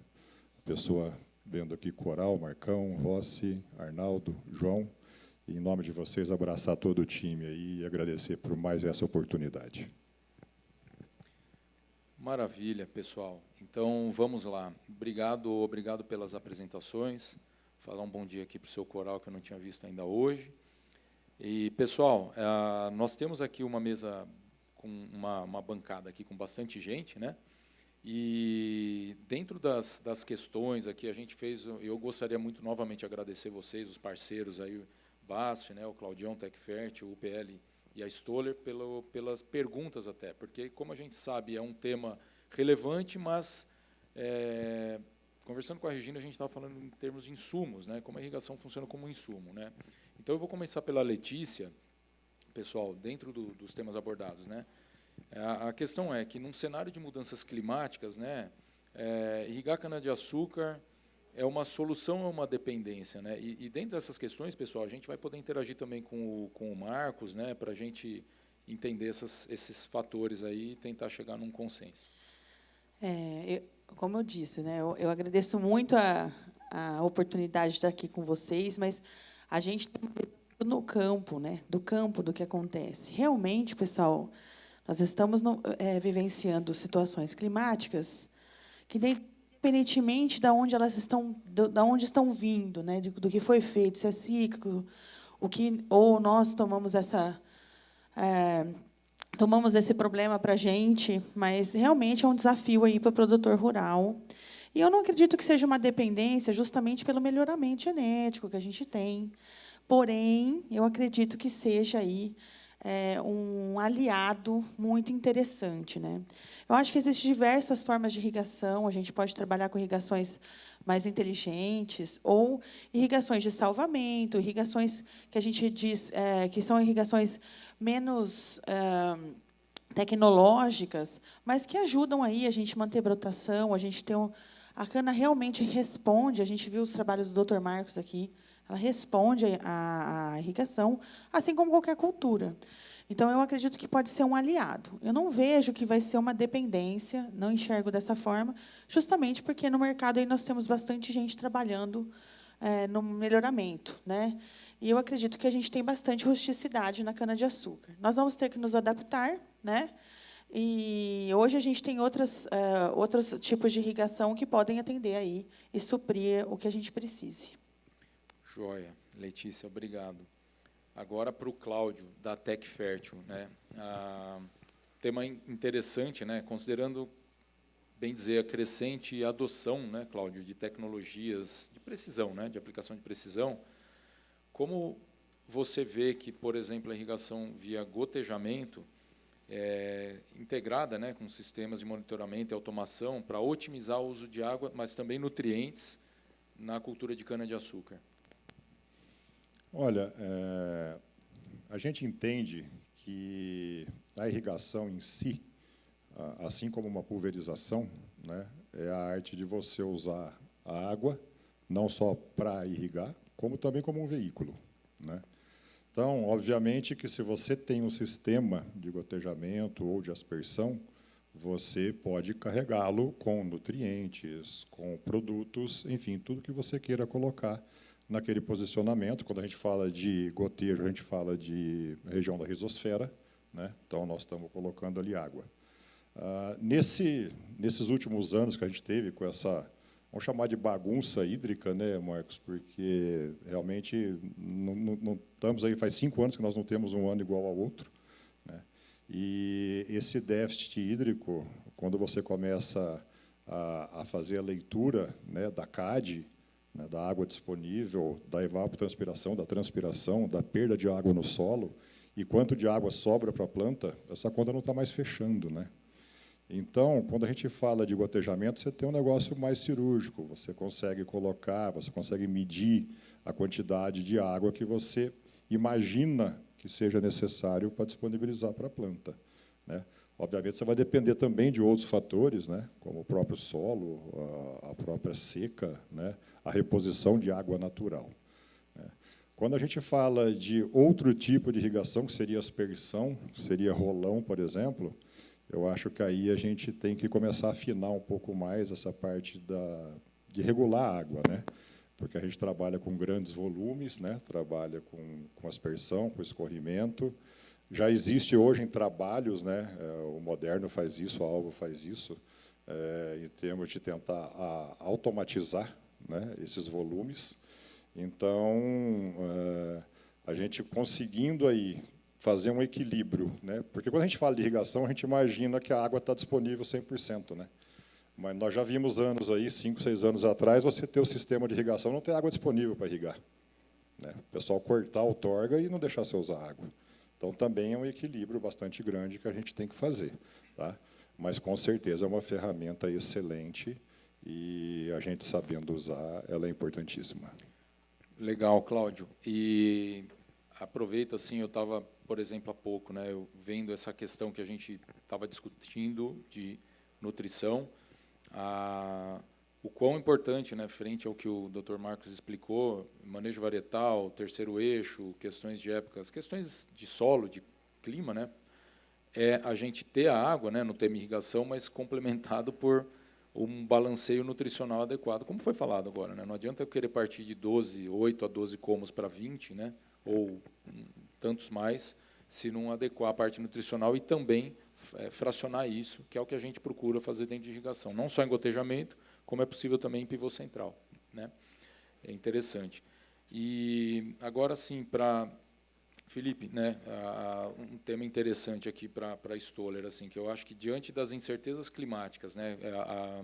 G: Pessoa vendo aqui Coral, Marcão, Rossi, Arnaldo, João, e, em nome de vocês, abraçar todo o time aí e agradecer por mais essa oportunidade.
C: Maravilha, pessoal. Então, vamos lá. Obrigado pelas apresentações. Falar um bom dia aqui para o seu Coral, que eu não tinha visto ainda hoje. E, pessoal, nós temos aqui uma mesa, com uma bancada aqui com bastante gente, né? E, dentro das questões aqui, a gente fez... Eu gostaria muito, novamente, de agradecer vocês, os parceiros aí, o BASF, né, o Claudião, TecFert, o UPL e a Stoller, pelas perguntas até, porque, como a gente sabe, é um tema relevante, mas, conversando com a Regina, a gente estava falando em termos de insumos, né, como a irrigação funciona como um insumo, né. Então, eu vou começar pela Letícia, pessoal, dentro dos temas abordados, né. A questão é que, num cenário de mudanças climáticas, né, irrigar cana-de-açúcar é uma solução ou uma dependência, né? E dentro dessas questões, pessoal, a gente vai poder interagir também com o Marcos, né, para a gente entender esses fatores aí e tentar chegar num consenso.
D: Como eu disse, né, eu agradeço muito a oportunidade de estar aqui com vocês, mas a gente tem no campo, né, do que acontece. Realmente, pessoal, nós estamos vivenciando situações climáticas que, independentemente de onde elas estão, de onde estão vindo, né, do que foi feito, se é cíclico, ou nós tomamos esse problema para a gente, mas realmente é um desafio aí para o produtor rural. E eu não acredito que seja uma dependência, justamente pelo melhoramento genético que a gente tem. Porém, eu acredito que seja aí um aliado muito interessante, né? Eu acho que existem diversas formas de irrigação. A gente pode trabalhar com irrigações mais inteligentes ou irrigações de salvamento, irrigações que a gente diz que são irrigações menos tecnológicas, mas que ajudam aí a gente manter brotação, a gente ter a cana realmente responde. A gente viu os trabalhos do Dr. Marcos aqui. Ela responde à irrigação, assim como qualquer cultura. Então, eu acredito que pode ser um aliado. Eu não vejo que vai ser uma dependência, não enxergo dessa forma, justamente porque no mercado aí nós temos bastante gente trabalhando no melhoramento, né? E eu acredito que a gente tem bastante rusticidade na cana-de-açúcar. Nós vamos ter que nos adaptar, né? E hoje a gente tem outros tipos de irrigação que podem atender aí e suprir o que a gente precise.
C: Joia. Letícia, obrigado. Agora para o Cláudio, da TecFértil, né? Tema interessante, né? Considerando, bem dizer, a crescente adoção, né, Cláudio, de tecnologias de precisão, né, de aplicação de precisão. Como você vê que, por exemplo, a irrigação via gotejamento integrada, né, com sistemas de monitoramento e automação para otimizar o uso de água, mas também nutrientes na cultura de cana-de-açúcar?
G: Olha, a gente entende que a irrigação em si, assim como uma pulverização, né, é a arte de você usar a água, não só para irrigar, como também como um veículo, né? Então, obviamente que se você tem um sistema de gotejamento ou de aspersão, você pode carregá-lo com nutrientes, com produtos, enfim, tudo que você queira colocar naquele posicionamento. Quando a gente fala de gotejo, a gente fala de região da rizosfera, né? Então, nós estamos colocando ali água. Nesses últimos anos que a gente teve com essa, vamos chamar de bagunça hídrica, né, Marcos? Porque realmente não estamos aí, faz 5 anos que nós não temos um ano igual ao outro, né? E esse déficit hídrico, quando você começa a fazer a leitura, né, da CAD, né, da água disponível, da evapotranspiração, da transpiração, da perda de água no solo, e quanto de água sobra para a planta, essa conta não está mais fechando, né? Então, quando a gente fala de gotejamento, você tem um negócio mais cirúrgico, você consegue colocar, você consegue medir a quantidade de água que você imagina que seja necessário para disponibilizar para a planta, né? Obviamente, você vai depender também de outros fatores, né, como o próprio solo, a própria seca, né, a reposição de água natural, né. Quando a gente fala de outro tipo de irrigação, que seria aspersão, seria rolão, por exemplo, eu acho que aí a gente tem que começar a afinar um pouco mais essa parte de regular a água, né? Porque a gente trabalha com grandes volumes, né? Trabalha com aspersão, com escorrimento. Já existe hoje em trabalhos, né? O Moderno faz isso, a Alvo faz isso, em termos de tentar automatizar, né, esses volumes. Então, a gente conseguindo aí fazer um equilíbrio, né? Porque quando a gente fala de irrigação, a gente imagina que a água está disponível 100%, né? Mas nós já vimos anos aí, 5, 6 anos atrás, você ter o sistema de irrigação, não ter água disponível para irrigar, né? O pessoal cortar a outorga e não deixar você usar água. Então, também é um equilíbrio bastante grande que a gente tem que fazer, tá? Mas, com certeza, é uma ferramenta excelente e a gente, sabendo usar, ela é importantíssima.
C: Legal, Cláudio. E aproveito, assim, eu estava, por exemplo, há pouco, né, eu vendo essa questão que a gente estava discutindo de nutrição, o quão importante, né, frente ao que o Dr. Marcos explicou, manejo varietal, terceiro eixo, questões de épocas, questões de solo, de clima, né, é a gente ter a água, né, no tema irrigação, mas complementado por um balanceio nutricional adequado, como foi falado agora, né? Não adianta eu querer partir de 8 a 12 comos para 20, né? Ou tantos mais, se não adequar a parte nutricional e também fracionar isso, que é o que a gente procura fazer dentro de irrigação, não só em gotejamento, como é possível também em pivô central, né? É interessante. E agora sim, para Felipe, né, um tema interessante aqui para a Stoller, assim, que eu acho que diante das incertezas climáticas, né, a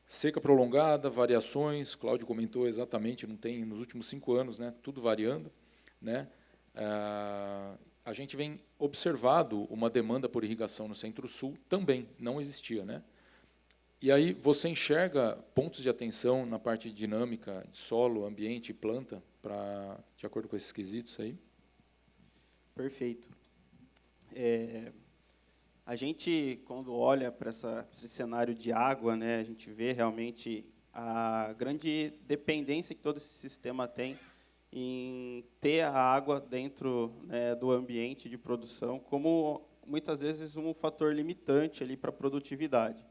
C: seca prolongada, variações, Cláudio comentou exatamente, não tem nos últimos 5 anos, né, tudo variando, né, a gente vem observado uma demanda por irrigação no Centro-Sul também não existia, né? E aí você enxerga pontos de atenção na parte de dinâmica de solo, ambiente e planta, de acordo com esses quesitos aí?
E: Perfeito. A gente, quando olha para esse cenário de água, né, a gente vê realmente a grande dependência que todo esse sistema tem em ter a água dentro, né, do ambiente de produção como, muitas vezes, um fator limitante ali para a produtividade.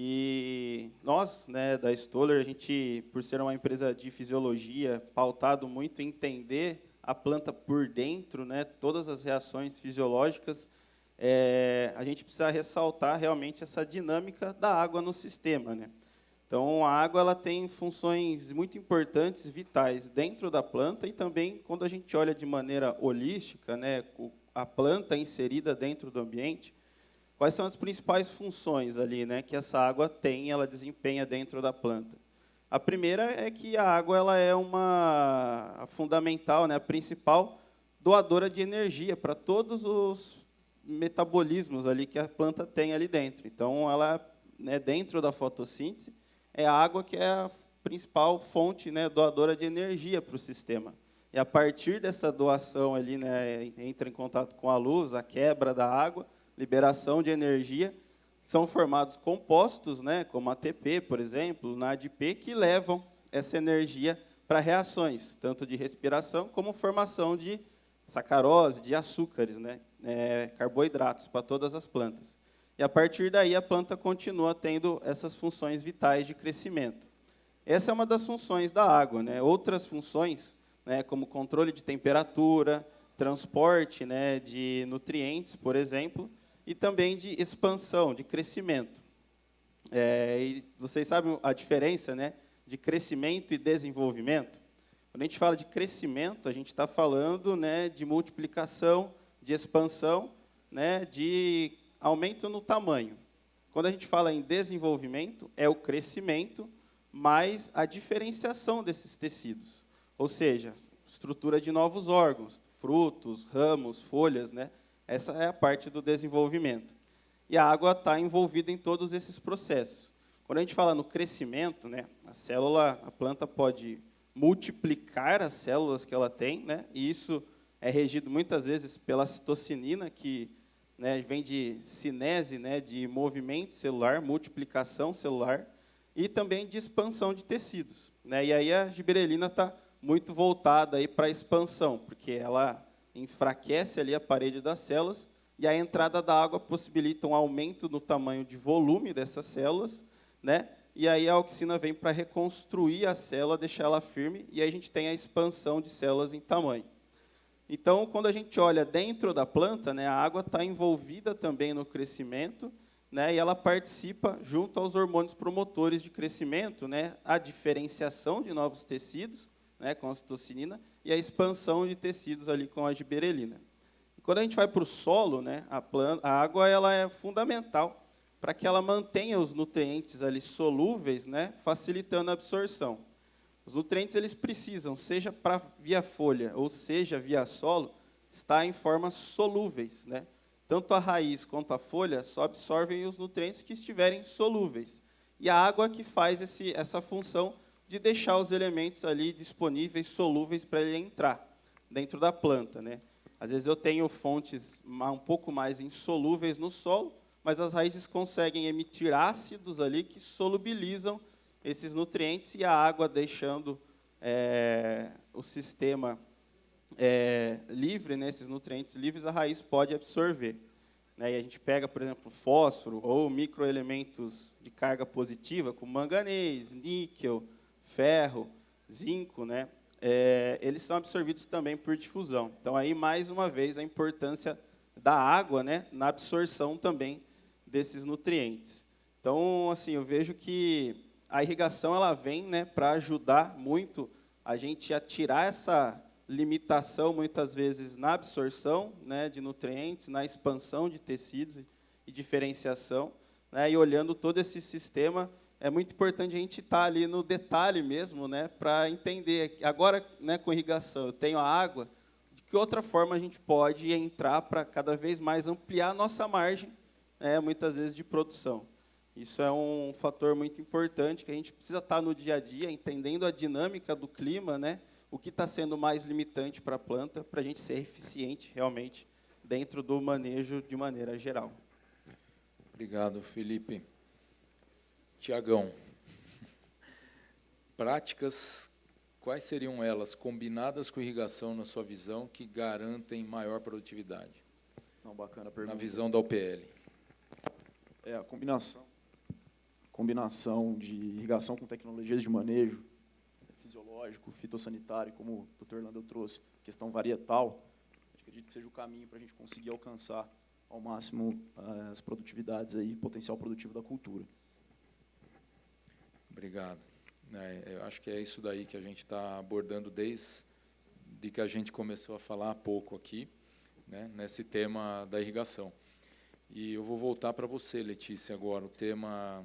E: E nós, né, da Stoller, a gente, por ser uma empresa de fisiologia, pautado muito em entender a planta por dentro, né, todas as reações fisiológicas, a gente precisa ressaltar realmente essa dinâmica da água no sistema, né? Então, a água ela tem funções muito importantes, vitais, dentro da planta e também, quando a gente olha de maneira holística, né, a planta inserida dentro do ambiente, quais são as principais funções ali, né, que essa água tem, ela desempenha dentro da planta? A primeira é que a água ela é a fundamental, né, a principal doadora de energia para todos os metabolismos ali que a planta tem ali dentro. Então, ela, né, dentro da fotossíntese, é a água que é a principal fonte, né, doadora de energia para o sistema. E a partir dessa doação ali, né, entra em contato com a luz, a quebra da água, liberação de energia, são formados compostos, né, como ATP, por exemplo, na ADP, que levam essa energia para reações, tanto de respiração como formação de sacarose, de açúcares, né, carboidratos para todas as plantas. E, a partir daí, a planta continua tendo essas funções vitais de crescimento. Essa é uma das funções da água, né? Outras funções, né, como controle de temperatura, transporte, né, de nutrientes, por exemplo, e também de expansão, de crescimento. E vocês sabem a diferença, né, de crescimento e desenvolvimento? Quando a gente fala de crescimento, a gente está falando, né, de multiplicação, de expansão, né, de aumento no tamanho. Quando a gente fala em desenvolvimento, é o crescimento mais a diferenciação desses tecidos. Ou seja, estrutura de novos órgãos, frutos, ramos, folhas, né? Essa é a parte do desenvolvimento. E a água está envolvida em todos esses processos. Quando a gente fala no crescimento, né, a planta pode multiplicar as células que ela tem, né? E isso é regido muitas vezes pela citocinina, que, né, vem de cinese, né, de movimento celular, multiplicação celular, e também de expansão de tecidos, né? E aí a gibberellina está muito voltada para a expansão, porque ela enfraquece ali a parede das células, e a entrada da água possibilita um aumento no tamanho de volume dessas células, né? e aí a auxina vem para reconstruir a célula, deixar ela firme, e aí a gente tem a expansão de células em tamanho. Então, quando a gente olha dentro da planta, né, a água está envolvida também no crescimento, né, e ela participa, junto aos hormônios promotores de crescimento, né, a diferenciação de novos tecidos, né, com a citocinina, e a expansão de tecidos ali com a giberelina. E quando a gente vai para o solo, né, a água ela é fundamental para que ela mantenha os nutrientes ali solúveis, né, facilitando a absorção. Os nutrientes eles precisam, seja via folha ou seja via solo, estar em formas solúveis, né? Tanto a raiz quanto a folha só absorvem os nutrientes que estiverem solúveis. E a água que faz essa função de deixar os elementos ali disponíveis, solúveis, para ele entrar dentro da planta, né? Às vezes eu tenho fontes um pouco mais insolúveis no solo, mas as raízes conseguem emitir ácidos ali que solubilizam esses nutrientes, e a água deixando o sistema livre, né, esses nutrientes livres, a raiz pode absorver. Né, e a gente pega, por exemplo, fósforo ou microelementos de carga positiva, como manganês, níquel, ferro, zinco, né, eles são absorvidos também por difusão. Então, aí, mais uma vez, a importância da água, né, na absorção também desses nutrientes. Então, assim, eu vejo que a irrigação ela vem, né, para ajudar muito a gente a tirar essa limitação, muitas vezes, na absorção, né, de nutrientes, na expansão de tecidos e diferenciação. Né, e olhando todo esse sistema, é muito importante a gente estar ali no detalhe mesmo, né, para entender. Agora, né, com irrigação, eu tenho a água, de que outra forma a gente pode entrar para cada vez mais ampliar a nossa margem, né, muitas vezes, de produção. Isso é um fator muito importante, que a gente precisa estar no dia a dia, entendendo a dinâmica do clima, né, o que está sendo mais limitante para a planta, para a gente ser eficiente, realmente, dentro do manejo de maneira geral.
C: Obrigado, Felipe. Tiagão, práticas, quais seriam elas, combinadas com irrigação, na sua visão, que garantem maior produtividade?
F: Não, bacana a pergunta.
C: Na visão da UPL.
F: A combinação de irrigação com tecnologias de manejo, fisiológico, fitossanitário, como o Dr. Landel trouxe, questão varietal, acredito que seja o caminho para a gente conseguir alcançar ao máximo as produtividades aí, potencial produtivo da cultura.
C: Obrigado. Eu acho que é isso daí que a gente está abordando desde que a gente começou a falar há pouco aqui, né, nesse tema da irrigação. E eu vou voltar para você, Letícia, agora, o tema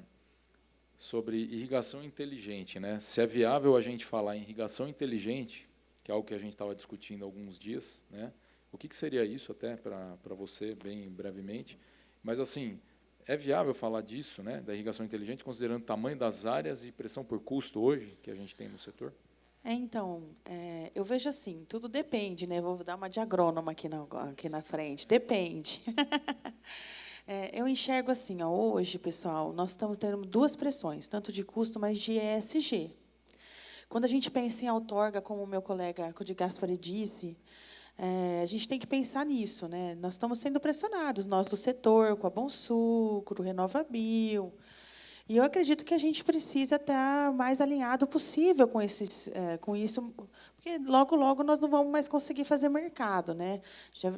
C: sobre irrigação inteligente, né? Se é viável a gente falar em irrigação inteligente, que é algo que a gente estava discutindo há alguns dias, né? O que seria isso, até para você, bem brevemente? Mas, assim, é viável falar disso, né, da irrigação inteligente, considerando o tamanho das áreas e pressão por custo hoje que a gente tem no setor?
D: Então, eu vejo assim, tudo depende, né? Vou dar uma de agrônoma aqui na frente. Depende. Eu enxergo assim, hoje, pessoal, nós estamos tendo duas pressões, tanto de custo, mas de ESG. Quando a gente pensa em outorga, como o meu colega de Gaspari disse, a gente tem que pensar nisso, né? Nós estamos sendo pressionados, nós do setor, com a Bom Sucro, RenovaBio. E eu acredito que a gente precisa estar mais alinhado possível com isso, porque logo, logo nós não vamos mais conseguir fazer mercado, né?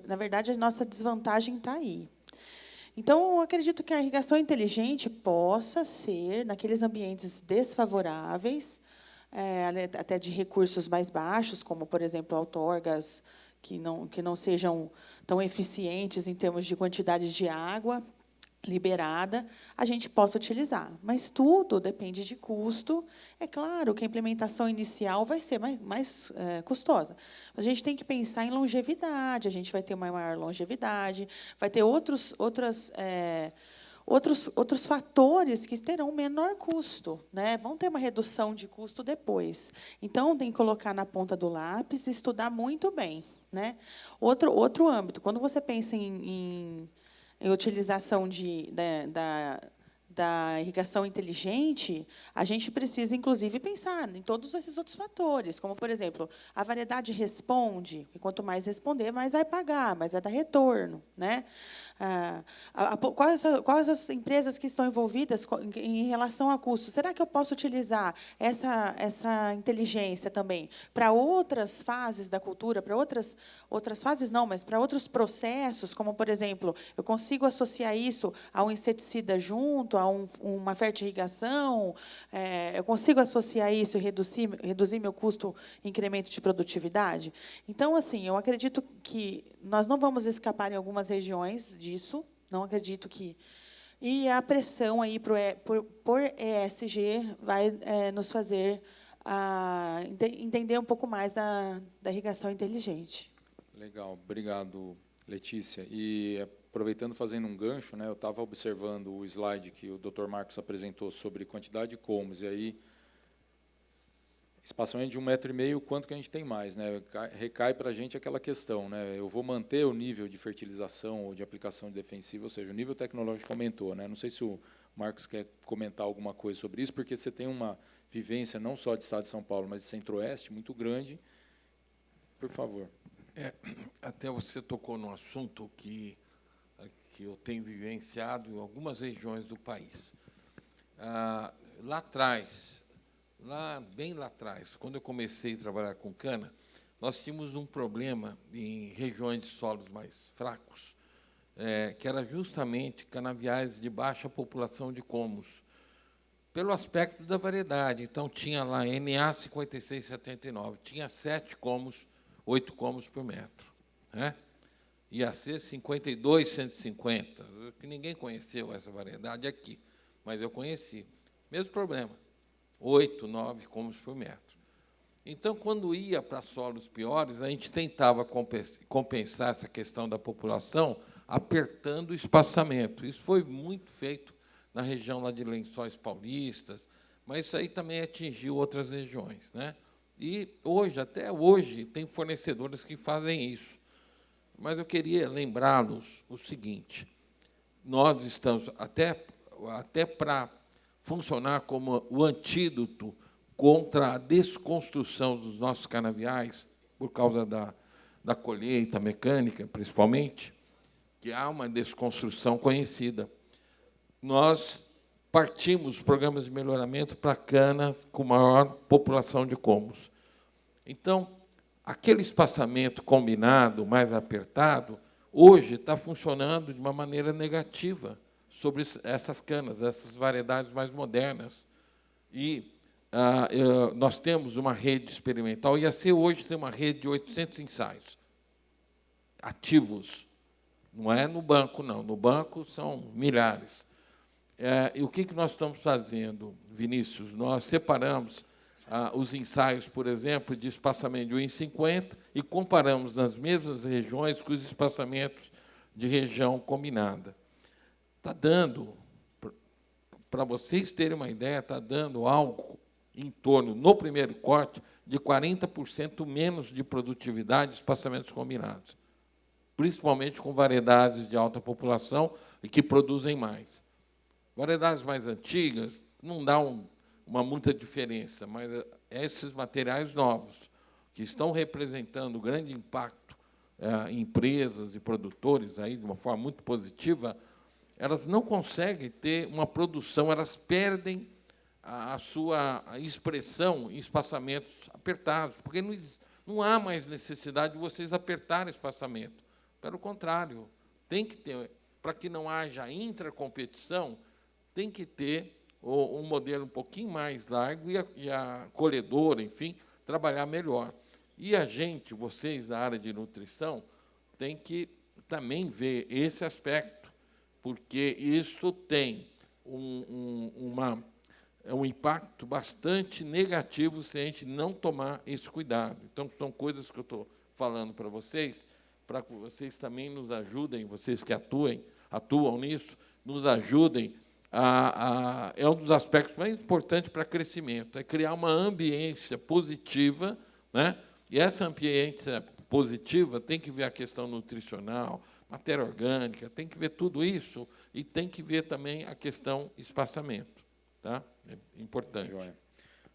D: Na verdade, a nossa desvantagem está aí. Então, eu acredito que a irrigação inteligente possa ser, naqueles ambientes desfavoráveis, até de recursos mais baixos, como, por exemplo, outorgas que não sejam tão eficientes em termos de quantidade de água liberada, a gente possa utilizar. Mas tudo depende de custo. É claro que a implementação inicial vai ser mais custosa. Mas a gente tem que pensar em longevidade, a gente vai ter uma maior longevidade, vai ter outros fatores que terão menor custo, né? Vão ter uma redução de custo depois. Então, tem que colocar na ponta do lápis e estudar muito bem, né? Outro âmbito, quando você pensa em utilização da irrigação inteligente, a gente precisa, inclusive, pensar em todos esses outros fatores, como, por exemplo, a variedade responde, e quanto mais responder, mais vai pagar, mais vai dar retorno, né? Quais as empresas que estão envolvidas em relação a custo? Será que eu posso utilizar essa inteligência também para outras fases da cultura, para outras fases não, mas para outros processos, como, por exemplo, eu consigo associar isso a um inseticida junto, a uma fertirrigação, eu consigo associar isso e reduzir meu custo em incremento de produtividade? Então, assim, eu acredito que nós não vamos escapar em algumas regiões disso, não acredito que... E a pressão aí por ESG vai nos fazer entender um pouco mais da irrigação inteligente.
C: Legal, obrigado, Letícia. E aproveitando, fazendo um gancho, né, eu estava observando o slide que o Dr. Marcos apresentou sobre quantidade de cômodos, e aí, espaçamento de 1,5 m, quanto que a gente tem mais? Né? Recai para a gente aquela questão, né? Eu vou manter o nível de fertilização ou de aplicação de defensivo, ou seja, o nível tecnológico aumentou. Né? Não sei se o Marcos quer comentar alguma coisa sobre isso, porque você tem uma vivência não só de Estado de São Paulo, mas de Centro-Oeste muito grande. Por favor.
B: Até você tocou num assunto que eu tenho vivenciado em algumas regiões do país. Lá atrás, bem lá atrás, quando eu comecei a trabalhar com cana, nós tínhamos um problema em regiões de solos mais fracos, que era justamente canaviais de baixa população de cômodos, pelo aspecto da variedade. Então, tinha lá NA 5679, tinha 7 cômodos, 8 cômodos por metro. Né? Ia ser 52,150, que ninguém conheceu essa variedade aqui, mas eu conheci. Mesmo problema, 8, 9 cômodos por metro. Então, quando ia para solos piores, a gente tentava compensar essa questão da população apertando o espaçamento. Isso foi muito feito na região lá de Lençóis Paulistas, mas isso aí também atingiu outras regiões. Né? E hoje, até hoje, tem fornecedores que fazem isso. Mas eu queria lembrá-los o seguinte: nós estamos, até para funcionar como o antídoto contra a desconstrução dos nossos canaviais, por causa da colheita mecânica, principalmente, que há uma desconstrução conhecida. Nós partimos programas de melhoramento para canas com maior população de cômodos. Então, aquele espaçamento combinado, mais apertado, hoje está funcionando de uma maneira negativa sobre essas canas, essas variedades mais modernas. E nós temos uma rede experimental, o IAC hoje tem uma rede de 800 ensaios ativos. Não é no banco, não. No banco são milhares. E o que nós estamos fazendo, Vinícius? Nós separamos os ensaios, por exemplo, de espaçamento de 1,50 e comparamos nas mesmas regiões com os espaçamentos de região combinada. Está dando, para vocês terem uma ideia, está dando algo em torno, no primeiro corte, de 40% menos de produtividade de espaçamentos combinados, principalmente com variedades de alta população e que produzem mais. Variedades mais antigas não dá uma muita diferença, mas esses materiais novos, que estão representando grande impacto em empresas e produtores aí, de uma forma muito positiva, elas não conseguem ter uma produção, elas perdem a sua expressão em espaçamentos apertados, porque não há mais necessidade de vocês apertarem espaçamento. Pelo contrário, tem que ter, para que não haja intracompetição, tem que ter um modelo um pouquinho mais largo e a colhedora, enfim, trabalhar melhor. E a gente, vocês da área de nutrição, tem que também ver esse aspecto, porque isso tem um impacto bastante negativo se a gente não tomar esse cuidado. Então, são coisas que eu estou falando para vocês vocês também nos ajudem, vocês que atuam nisso, nos ajudem. É um dos aspectos mais importantes para crescimento, é criar uma ambiência positiva, né? E essa ambiência positiva tem que ver a questão nutricional, matéria orgânica, tem que ver tudo isso e tem que ver também a questão espaçamento. Tá? É importante.
C: Joia.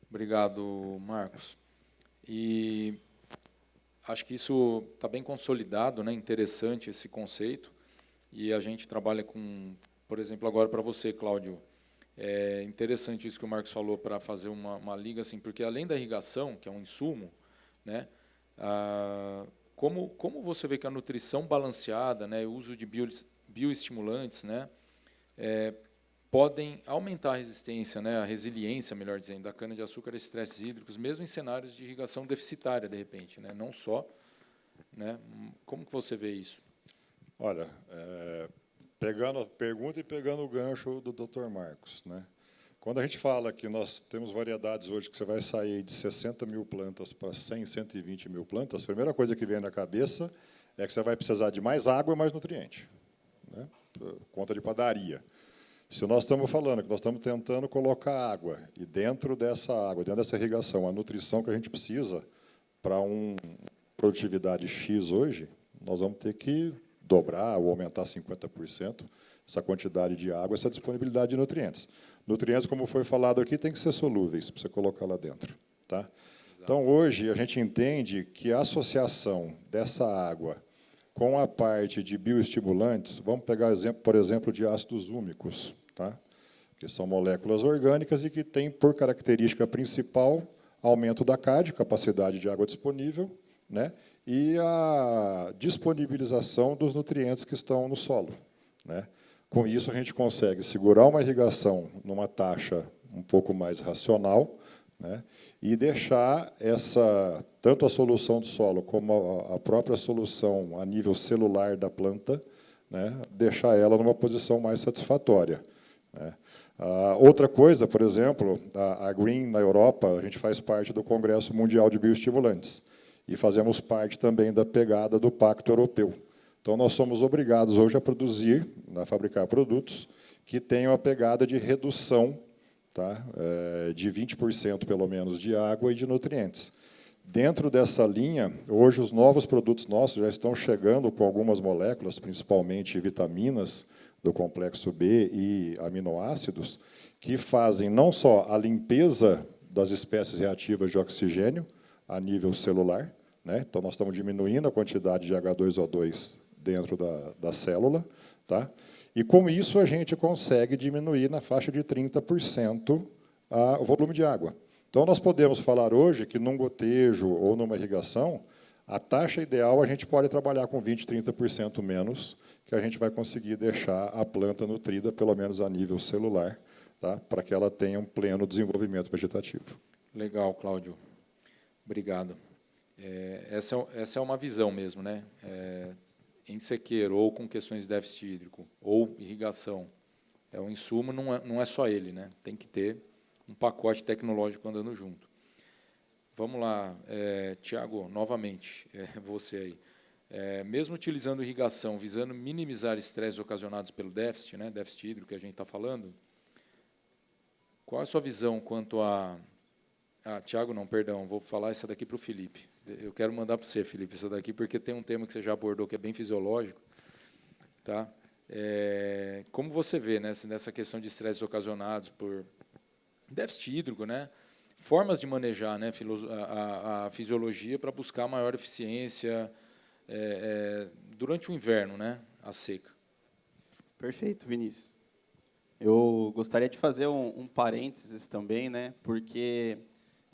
C: Obrigado, Marcos. E acho que isso está bem consolidado, né? Interessante esse conceito. E a gente trabalha com, por exemplo, agora para você, Cláudio, é interessante isso que o Marcos falou para fazer uma liga, assim, porque além da irrigação, que é um insumo, né? Como você vê que a nutrição balanceada, né, o uso de bioestimulantes, né, podem aumentar a resistência, né, a resiliência, melhor dizendo, da cana-de-açúcar a estresses hídricos, mesmo em cenários de irrigação deficitária, de repente, né, não só. Né, como que você vê isso?
G: Olha, pegando a pergunta e pegando o gancho do Dr. Marcos, né? Quando a gente fala que nós temos variedades hoje que você vai sair de 60 mil plantas para 100, 120 mil plantas, a primeira coisa que vem na cabeça é que você vai precisar de mais água e mais nutriente, né? Conta de padaria. Se nós estamos falando que nós estamos tentando colocar água, e dentro dessa água, dentro dessa irrigação, a nutrição que a gente precisa para uma produtividade X hoje, nós vamos ter que dobrar ou aumentar 50% essa quantidade de água, essa disponibilidade de nutrientes. Nutrientes, como foi falado aqui, tem que ser solúveis para você colocar lá dentro. Tá? Então, hoje, a gente entende que a associação dessa água com a parte de bioestimulantes, vamos pegar, por exemplo, de ácidos úmicos, tá? Que são moléculas orgânicas e que têm, por característica principal, aumento da CAD, capacidade de água disponível, né? E a disponibilização dos nutrientes que estão no solo, né? Com isso, a gente consegue segurar uma irrigação numa taxa um pouco mais racional, né, e deixar tanto a solução do solo como a própria solução a nível celular da planta, né, deixar ela numa posição mais satisfatória. Né. Outra coisa, por exemplo, a Green, na Europa, a gente faz parte do Congresso Mundial de Bioestimulantes e fazemos parte também da pegada do Pacto Europeu. Então, nós somos obrigados hoje a produzir, a fabricar produtos que tenham a pegada de redução, tá, de 20% pelo menos de água e de nutrientes. Dentro dessa linha, hoje os novos produtos nossos já estão chegando com algumas moléculas, principalmente vitaminas do complexo B e aminoácidos, que fazem não só a limpeza das espécies reativas de oxigênio a nível celular, né? Então, nós estamos diminuindo a quantidade de H2O2 dentro da célula, tá? E, com isso, a gente consegue diminuir na faixa de 30% o volume de água. Então, nós podemos falar hoje que, num gotejo ou numa irrigação, a taxa ideal a gente pode trabalhar com 20%, 30% menos, que a gente vai conseguir deixar a planta nutrida, pelo menos a nível celular, tá? Para que ela tenha um pleno desenvolvimento vegetativo.
C: Legal, Cláudio. Obrigado. Essa é uma visão mesmo, né? Em sequeiro ou com questões de déficit hídrico ou irrigação. O insumo não é só ele, né? Tem que ter um pacote tecnológico andando junto. Vamos lá, Tiago, novamente, você aí. Mesmo utilizando irrigação, visando minimizar estresses ocasionados pelo déficit, né, déficit hídrico que a gente está falando, qual é a sua visão quanto a... Tiago, não, perdão, vou falar essa daqui para o Felipe. Eu quero mandar para você, Felipe, essa daqui, porque tem um tema que você já abordou que é bem fisiológico. Tá? Como você vê, né, nessa questão de estresses ocasionados por déficit hídrico, né, formas de manejar, né, a fisiologia para buscar maior eficiência durante o inverno, né, a seca?
E: Perfeito, Vinícius. Eu gostaria de fazer um parênteses também, né, porque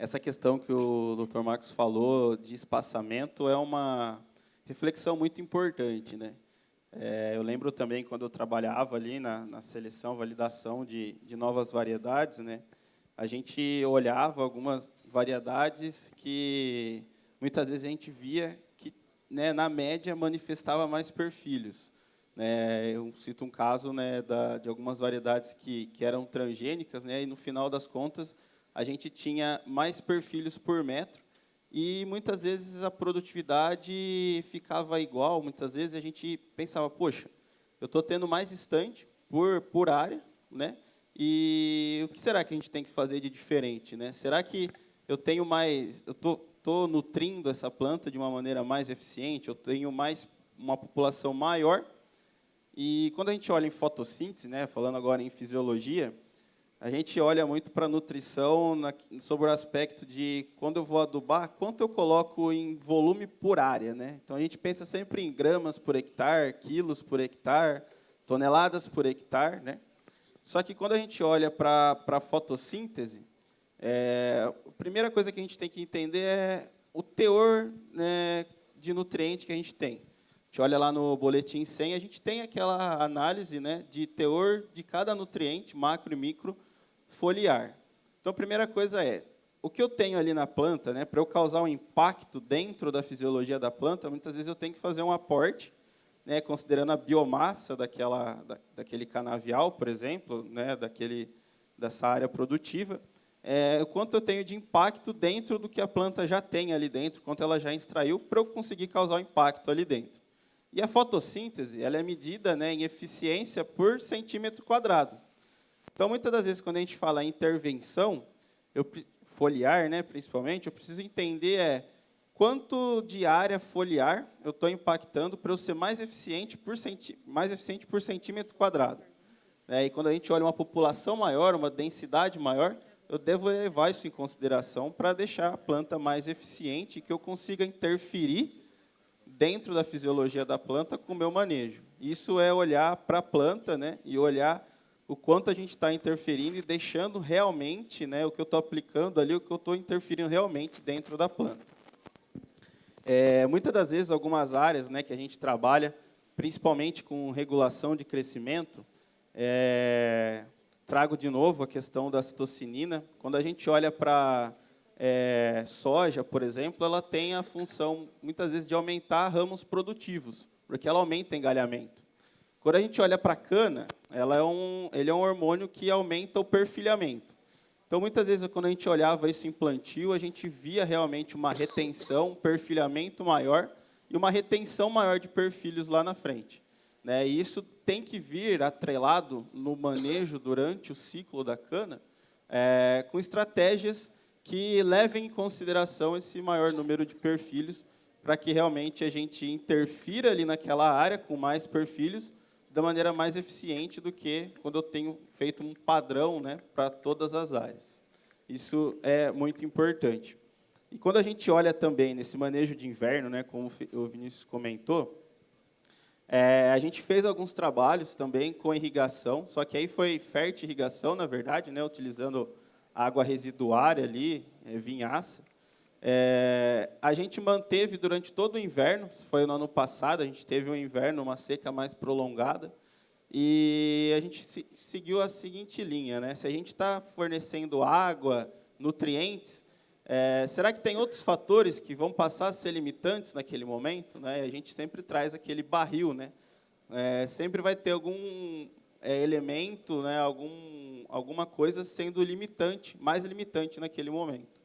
E: essa questão que o Dr. Marcos falou de espaçamento é uma reflexão muito importante, né? Eu lembro também quando eu trabalhava ali na seleção, validação de novas variedades, né? A gente olhava algumas variedades que muitas vezes a gente via que, né, na média, manifestava mais perfilhos. Eu cito um caso, né, de algumas variedades que eram transgênicas, né, e, no final das contas, a gente tinha mais perfilhos por metro e, muitas vezes, a produtividade ficava igual. Muitas vezes, a gente pensava, poxa, eu estou tendo mais estande por área, né, e o que será que a gente tem que fazer de diferente? Né? Será que eu estou nutrindo essa planta de uma maneira mais eficiente? Eu tenho mais uma população maior. E quando a gente olha em fotossíntese, né, falando agora em fisiologia, a gente olha muito para a nutrição sobre o aspecto de, quando eu vou adubar, quanto eu coloco em volume por área, né? Então, a gente pensa sempre em gramas por hectare, quilos por hectare, toneladas por hectare, né? Só que, quando a gente olha para a fotossíntese, a primeira coisa que a gente tem que entender é o teor, né, de nutriente que a gente tem. A gente olha lá no boletim 100, a gente tem aquela análise, né, de teor de cada nutriente, macro e micro, foliar. Então, a primeira coisa é, o que eu tenho ali na planta, né, para eu causar um impacto dentro da fisiologia da planta, muitas vezes eu tenho que fazer um aporte, né, considerando a biomassa daquele canavial, por exemplo, né, dessa área produtiva, o quanto eu tenho de impacto dentro do que a planta já tem ali dentro, quanto ela já extraiu, para eu conseguir causar um impacto ali dentro. E a fotossíntese, ela é medida, né, em eficiência por centímetro quadrado. Então, muitas das vezes, quando a gente fala em intervenção, foliar, né, principalmente, eu preciso entender quanto de área foliar eu estou impactando para eu ser mais eficiente por centímetro quadrado. E quando a gente olha uma população maior, uma densidade maior, eu devo levar isso em consideração para deixar a planta mais eficiente e que eu consiga interferir dentro da fisiologia da planta com o meu manejo. Isso é olhar para a planta, né, e olhar o quanto a gente está interferindo e deixando realmente, né, o que eu estou aplicando ali, o que eu estou interferindo realmente dentro da planta. Muitas das vezes, algumas áreas, né, que a gente trabalha, principalmente com regulação de crescimento, trago de novo a questão da citocinina. Quando a gente olha para soja, por exemplo, ela tem a função, muitas vezes, de aumentar ramos produtivos, porque ela aumenta o engalhamento. Quando a gente olha para a cana, ele é um hormônio que aumenta o perfilhamento. Então, muitas vezes, quando a gente olhava isso em plantio, a gente via realmente uma retenção, um perfilhamento maior e uma retenção maior de perfilhos lá na frente. E isso tem que vir atrelado no manejo durante o ciclo da cana, com estratégias que levem em consideração esse maior número de perfilhos, para que realmente a gente interfira ali naquela área com mais perfilhos, da maneira mais eficiente do que quando eu tenho feito um padrão, né, para todas as áreas. Isso é muito importante. E quando a gente olha também nesse manejo de inverno, né, como o Vinícius comentou, a gente fez alguns trabalhos também com irrigação, só que aí foi fertirrigação, na verdade, né, utilizando água residuária ali, vinhaça. A gente manteve durante todo o inverno, foi no ano passado, a gente teve um inverno, uma seca mais prolongada, e a gente seguiu a seguinte linha, né? Se a gente está fornecendo água, nutrientes, será que tem outros fatores que vão passar a ser limitantes naquele momento? Né? A gente sempre traz aquele barril, né? Sempre vai ter algum elemento, né? Alguma coisa sendo limitante, mais limitante naquele momento.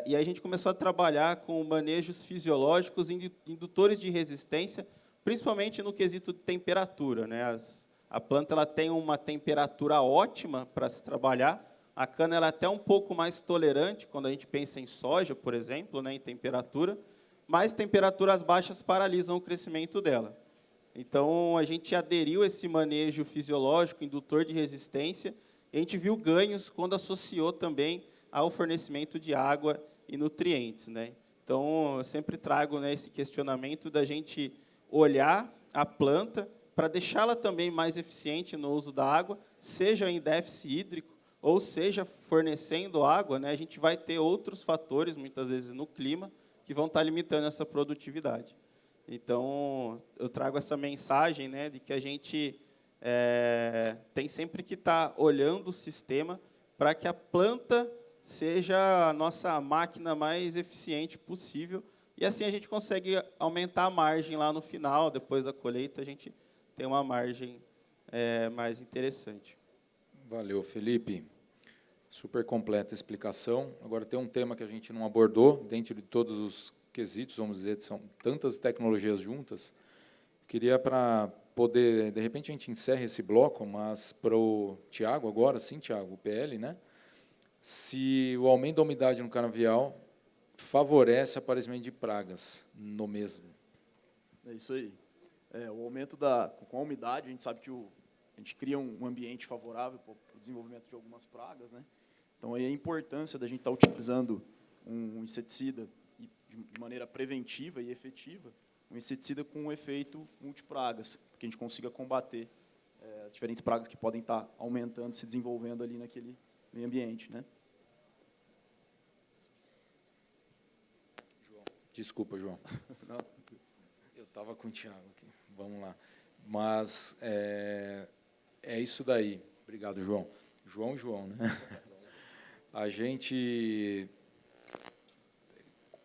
E: E aí a gente começou a trabalhar com manejos fisiológicos, indutores de resistência, principalmente no quesito de temperatura, né? A planta ela tem uma temperatura ótima para se trabalhar. A cana ela é até um pouco mais tolerante quando a gente pensa em soja, por exemplo, né, em temperatura, mas temperaturas baixas paralisam o crescimento dela. Então, a gente aderiu a esse manejo fisiológico, indutor de resistência, e a gente viu ganhos quando associou também ao fornecimento de água e nutrientes, né? Então, eu sempre trago, né, esse questionamento da gente olhar a planta para deixá-la também mais eficiente no uso da água, seja em déficit hídrico, ou seja, fornecendo água, né, a gente vai ter outros fatores, muitas vezes no clima, que vão estar limitando essa produtividade. Então, eu trago essa mensagem, né, de que a gente tem sempre que estar olhando o sistema para que a planta seja a nossa máquina mais eficiente possível, e assim a gente consegue aumentar a margem lá no final, depois da colheita, a gente tem uma margem mais interessante.
C: Valeu, Felipe. Super completa a explicação. Agora, tem um tema que a gente não abordou, dentro de todos os quesitos, vamos dizer, são tantas tecnologias juntas. Queria, para poder, de repente, a gente encerra esse bloco, mas para o Tiago, agora sim, Tiago, o PL, né? Se o aumento da umidade no canavial favorece o aparecimento de pragas no mesmo.
F: É isso aí. O aumento com a umidade, a gente sabe que a gente cria um ambiente favorável para o desenvolvimento de algumas pragas, né? Então, aí a importância da gente estar utilizando um inseticida de maneira preventiva e efetiva, um inseticida com um efeito multipragas, para que a gente consiga combater as diferentes pragas que podem estar aumentando, se desenvolvendo ali naquele meio ambiente, né?
C: Desculpa, João. Eu estava com o Thiago aqui. Vamos lá. Mas é isso daí. Obrigado, João. João, né? A gente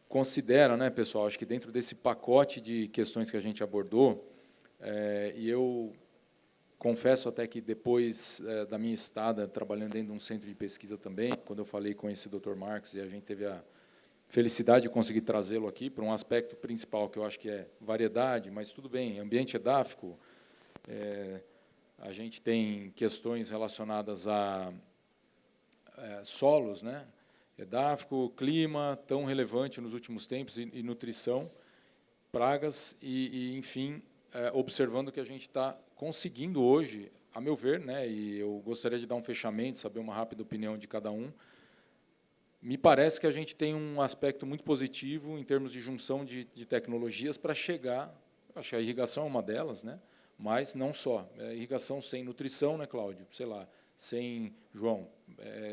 C: considera, né, pessoal, acho que dentro desse pacote de questões que a gente abordou, e eu confesso até que depois da minha estada trabalhando dentro de um centro de pesquisa também, quando eu falei com esse Dr. Marcos, e a gente teve a felicidade de conseguir trazê-lo aqui para um aspecto principal, que eu acho que é variedade, mas tudo bem, ambiente edáfico, a gente tem questões relacionadas a solos, né? Edáfico, clima, tão relevante nos últimos tempos, e nutrição, pragas, enfim, observando que a gente está conseguindo hoje, a meu ver, né, e eu gostaria de dar um fechamento, saber uma rápida opinião de cada um, me parece que a gente tem um aspecto muito positivo em termos de junção de tecnologias para chegar, acho que a irrigação é uma delas, né, mas não só. Irrigação sem nutrição, né, Cláudio? Sei lá, sem, João,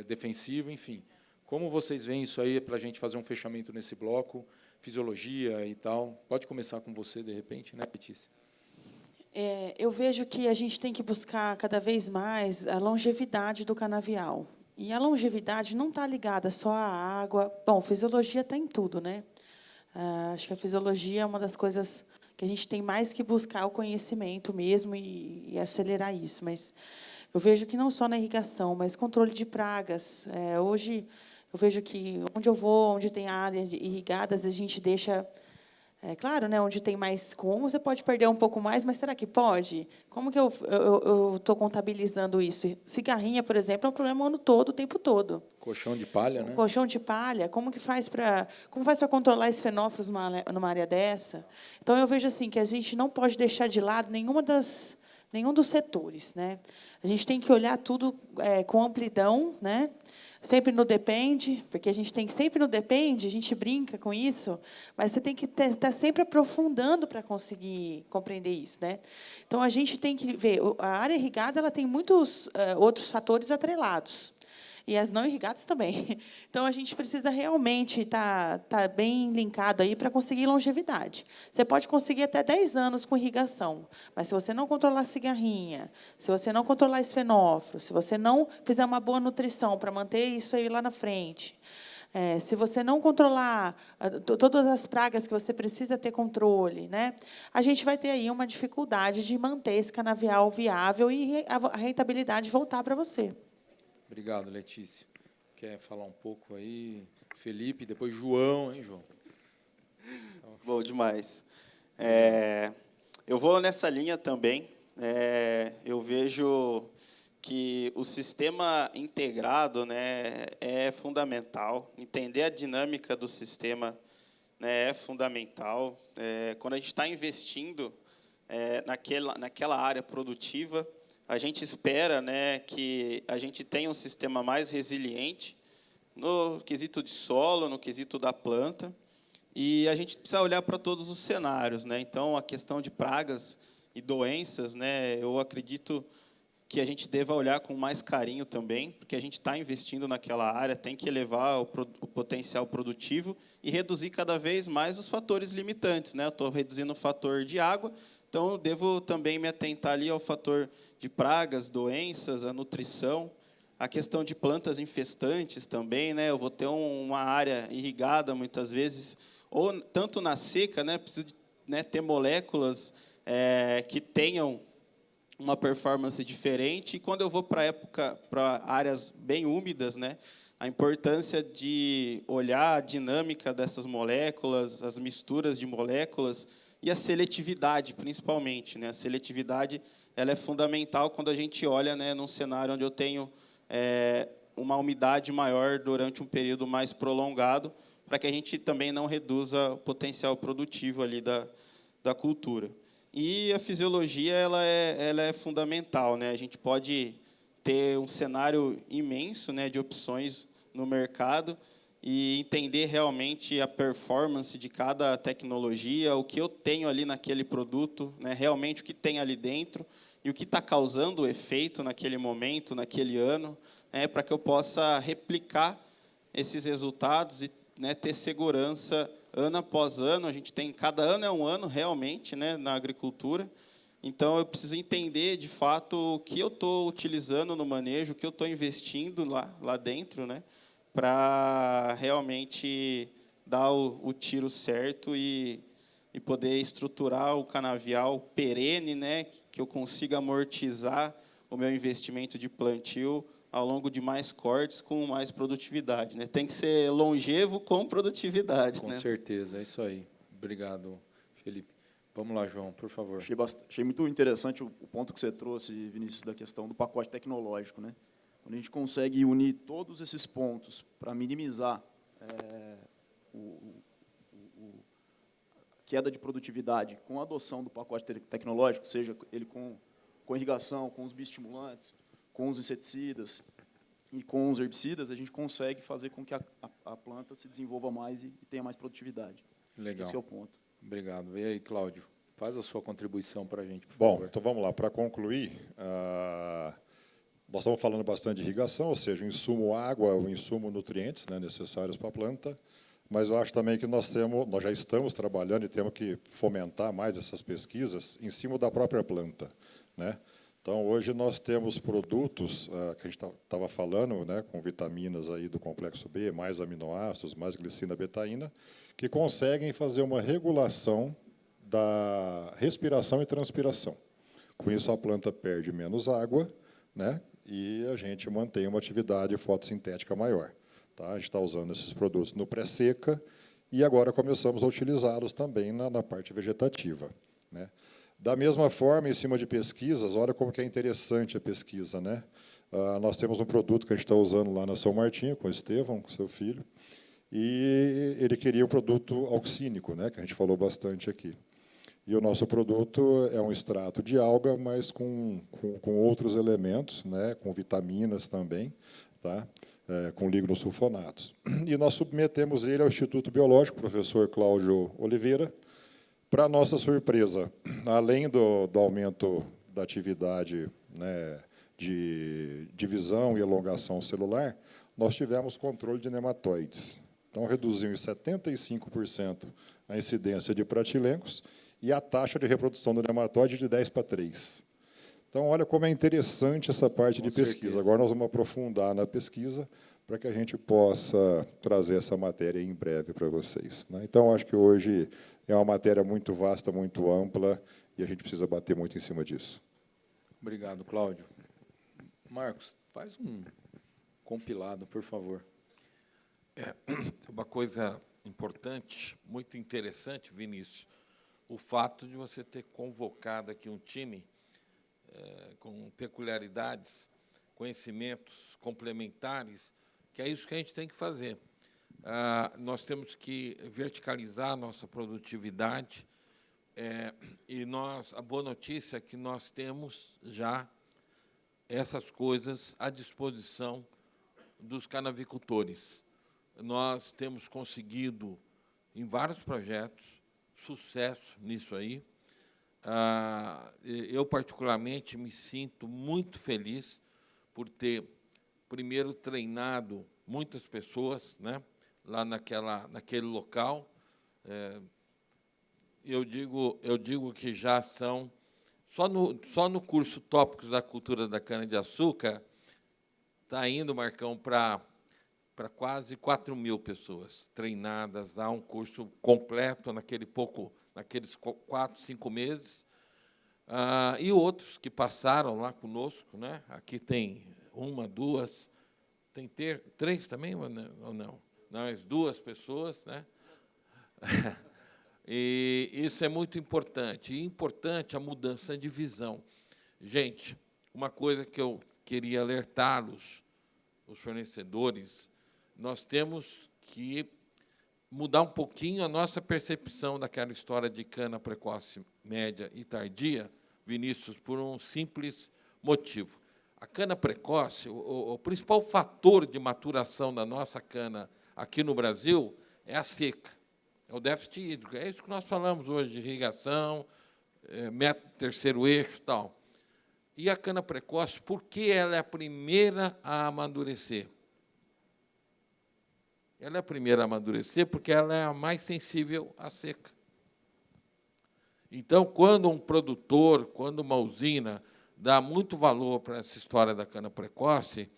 C: defensivo, enfim. Como vocês veem isso aí para a gente fazer um fechamento nesse bloco, fisiologia e tal? Pode começar com você, de repente, né, Letícia?
D: Eu vejo que a gente tem que buscar cada vez mais a longevidade do canavial. E a longevidade não está ligada só à água. Bom, fisiologia está em tudo, né? Acho que a fisiologia é uma das coisas que a gente tem mais que buscar o conhecimento mesmo e acelerar isso. Mas eu vejo que não só na irrigação, mas controle de pragas. Hoje, eu vejo que onde eu vou, onde tem áreas irrigadas, a gente deixa... claro, né, onde tem mais como, você pode perder um pouco mais, mas será que pode? Como que eu estou contabilizando isso? Cigarrinha, por exemplo, é um problema o ano todo, o tempo todo.
C: Colchão de palha, né?
D: Colchão de palha, como faz para controlar esses fenófilos numa área dessa? Então, eu vejo assim que a gente não pode deixar de lado nenhum dos setores, né? A gente tem que olhar tudo com amplidão, né? Sempre no depende, porque a gente tem que sempre no depende, a gente brinca com isso, mas você tem que estar sempre aprofundando para conseguir compreender isso, né? Então, a gente tem que ver, a área irrigada ela tem muitos outros fatores atrelados, e as não irrigadas também. Então, a gente precisa realmente estar bem linkado aí para conseguir longevidade. Você pode conseguir até 10 anos com irrigação, mas se você não controlar a cigarrinha, se você não controlar esse fenófilo, se você não fizer uma boa nutrição para manter isso aí lá na frente, se você não controlar todas as pragas que você precisa ter controle, né, a gente vai ter aí uma dificuldade de manter esse canavial viável e a rentabilidade voltar para você.
C: Obrigado, Letícia. Quer falar um pouco aí? Felipe, depois João, hein, João?
E: Bom demais. Eu vou nessa linha também. Eu vejo que o sistema integrado, né, é fundamental. Entender a dinâmica do sistema, né, é fundamental. Quando a gente está investindo naquela área produtiva, a gente espera, né, que a gente tenha um sistema mais resiliente no quesito de solo, no quesito da planta, e a gente precisa olhar para todos os cenários, né? Então, a questão de pragas e doenças, né, eu acredito que a gente deva olhar com mais carinho também, porque a gente está investindo naquela área, tem que elevar o potencial produtivo e reduzir cada vez mais os fatores limitantes, né? Eu estou reduzindo o fator de água, então eu devo também me atentar ali ao fator de pragas, doenças, a nutrição, a questão de plantas infestantes também, né? Eu vou ter uma área irrigada muitas vezes, ou tanto na seca, né? Preciso de, né, ter moléculas que tenham uma performance diferente. E quando eu vou para áreas bem úmidas, né? A importância de olhar a dinâmica dessas moléculas, as misturas de moléculas e a seletividade, principalmente, né? A seletividade ela é fundamental quando a gente olha, né, num cenário onde eu tenho uma umidade maior durante um período mais prolongado, para que a gente também não reduza o potencial produtivo ali da cultura. E a fisiologia ela é fundamental, né? A gente pode ter um cenário imenso, né, de opções no mercado e entender realmente a performance de cada tecnologia, o que eu tenho ali naquele produto, né, realmente o que tem ali dentro e o que está causando o efeito naquele momento, naquele ano, né, para que eu possa replicar esses resultados e, né, ter segurança ano após ano. A gente tem, cada ano é um ano realmente, né, na agricultura. Então, eu preciso entender, de fato, o que eu estou utilizando no manejo, o que eu estou investindo lá dentro, né, para realmente dar o tiro certo e poder estruturar o canavial perene, né, que eu consiga amortizar o meu investimento de plantio ao longo de mais cortes com mais produtividade, né? Tem que ser longevo com produtividade.
C: Com
E: né?
C: certeza, é isso aí. Obrigado, Felipe. Vamos lá, João, por favor.
F: Achei muito interessante o ponto que você trouxe, Vinícius, da questão do pacote tecnológico, né? Quando a gente consegue unir todos esses pontos para minimizar a queda de produtividade com a adoção do pacote tecnológico, seja ele com irrigação, com os bioestimulantes, com os inseticidas e com os herbicidas, a gente consegue fazer com que a planta se desenvolva mais e tenha mais produtividade.
C: Legal.
F: Esse é o ponto.
C: Obrigado. E aí, Cláudio, faz a sua contribuição para a gente, por
G: Bom,
C: favor.
G: então vamos lá. Para concluir, nós estamos falando bastante de irrigação, ou seja, o insumo água, o insumo nutrientes, né, necessários para a planta, mas eu acho também que nós já estamos trabalhando e temos que fomentar mais essas pesquisas em cima da própria planta, né? Então, hoje nós temos produtos que a gente estava falando, né, com vitaminas aí do complexo B, mais aminoácidos, mais glicina, betaína, que conseguem fazer uma regulação da respiração e transpiração. Com isso, a planta perde menos água, né, e a gente mantém uma atividade fotossintética maior. Tá? A gente está usando esses produtos no pré-seca e agora começamos a utilizá-los também na parte vegetativa, né? Da mesma forma, em cima de pesquisas, olha como que é interessante a pesquisa, né? Nós temos um produto que a gente está usando lá na São Martinho, com o Estevão, com seu filho, e ele queria um produto auxínico, né, que a gente falou bastante aqui. E o nosso produto é um extrato de alga, mas com outros elementos, né, com vitaminas também, tá? Com lignosulfonatos. E nós submetemos ele ao Instituto Biológico, professor Cláudio Oliveira. Para nossa surpresa, além do aumento da atividade, né, de divisão e elongação celular, nós tivemos controle de nematóides. Então, reduziu em 75% a incidência de pratilencos e a taxa de reprodução do nematóide de 10 para 3. Então, olha como é interessante essa parte de pesquisa. Agora, nós vamos aprofundar na pesquisa para que a gente possa trazer essa matéria em breve para vocês, né? Então, acho que hoje é uma matéria muito vasta, muito ampla, e a gente precisa bater muito em cima disso.
C: Obrigado, Cláudio. Marcos, faz um compilado, por favor.
B: Uma coisa importante, muito interessante, Vinícius, o fato de você ter convocado aqui um time com peculiaridades, conhecimentos complementares, que é isso que a gente tem que fazer. Nós temos que verticalizar a nossa produtividade, e a boa notícia é que nós temos já essas coisas à disposição dos canavicultores. Nós temos conseguido, em vários projetos, sucesso nisso aí. Eu, particularmente, me sinto muito feliz por ter, primeiro, treinado muitas pessoas, né, lá naquele local. Eu digo que já são, só no curso Tópicos da Cultura da Cana-de-Açúcar, está indo, Marcão, para quase 4.000 pessoas treinadas. Há um curso completo naqueles 4, 5 meses. E outros que passaram lá conosco, né? Aqui tem 1, 2, tem 3 também, ou não? Não, mas 2 pessoas, né? E isso é muito importante. E importante a mudança de visão. Gente, uma coisa que eu queria alertá-los, os fornecedores, nós temos que mudar um pouquinho a nossa percepção daquela história de cana precoce, média e tardia, Vinícius, por um simples motivo. A cana precoce, o principal fator de maturação da nossa cana aqui no Brasil é a seca, é o déficit hídrico. É isso que nós falamos hoje, de irrigação, método terceiro eixo e tal. E a cana precoce, por que ela é a primeira a amadurecer? Ela é a primeira a amadurecer porque ela é a mais sensível à seca. Então, quando um produtor, quando uma usina dá muito valor para essa história da cana precoce,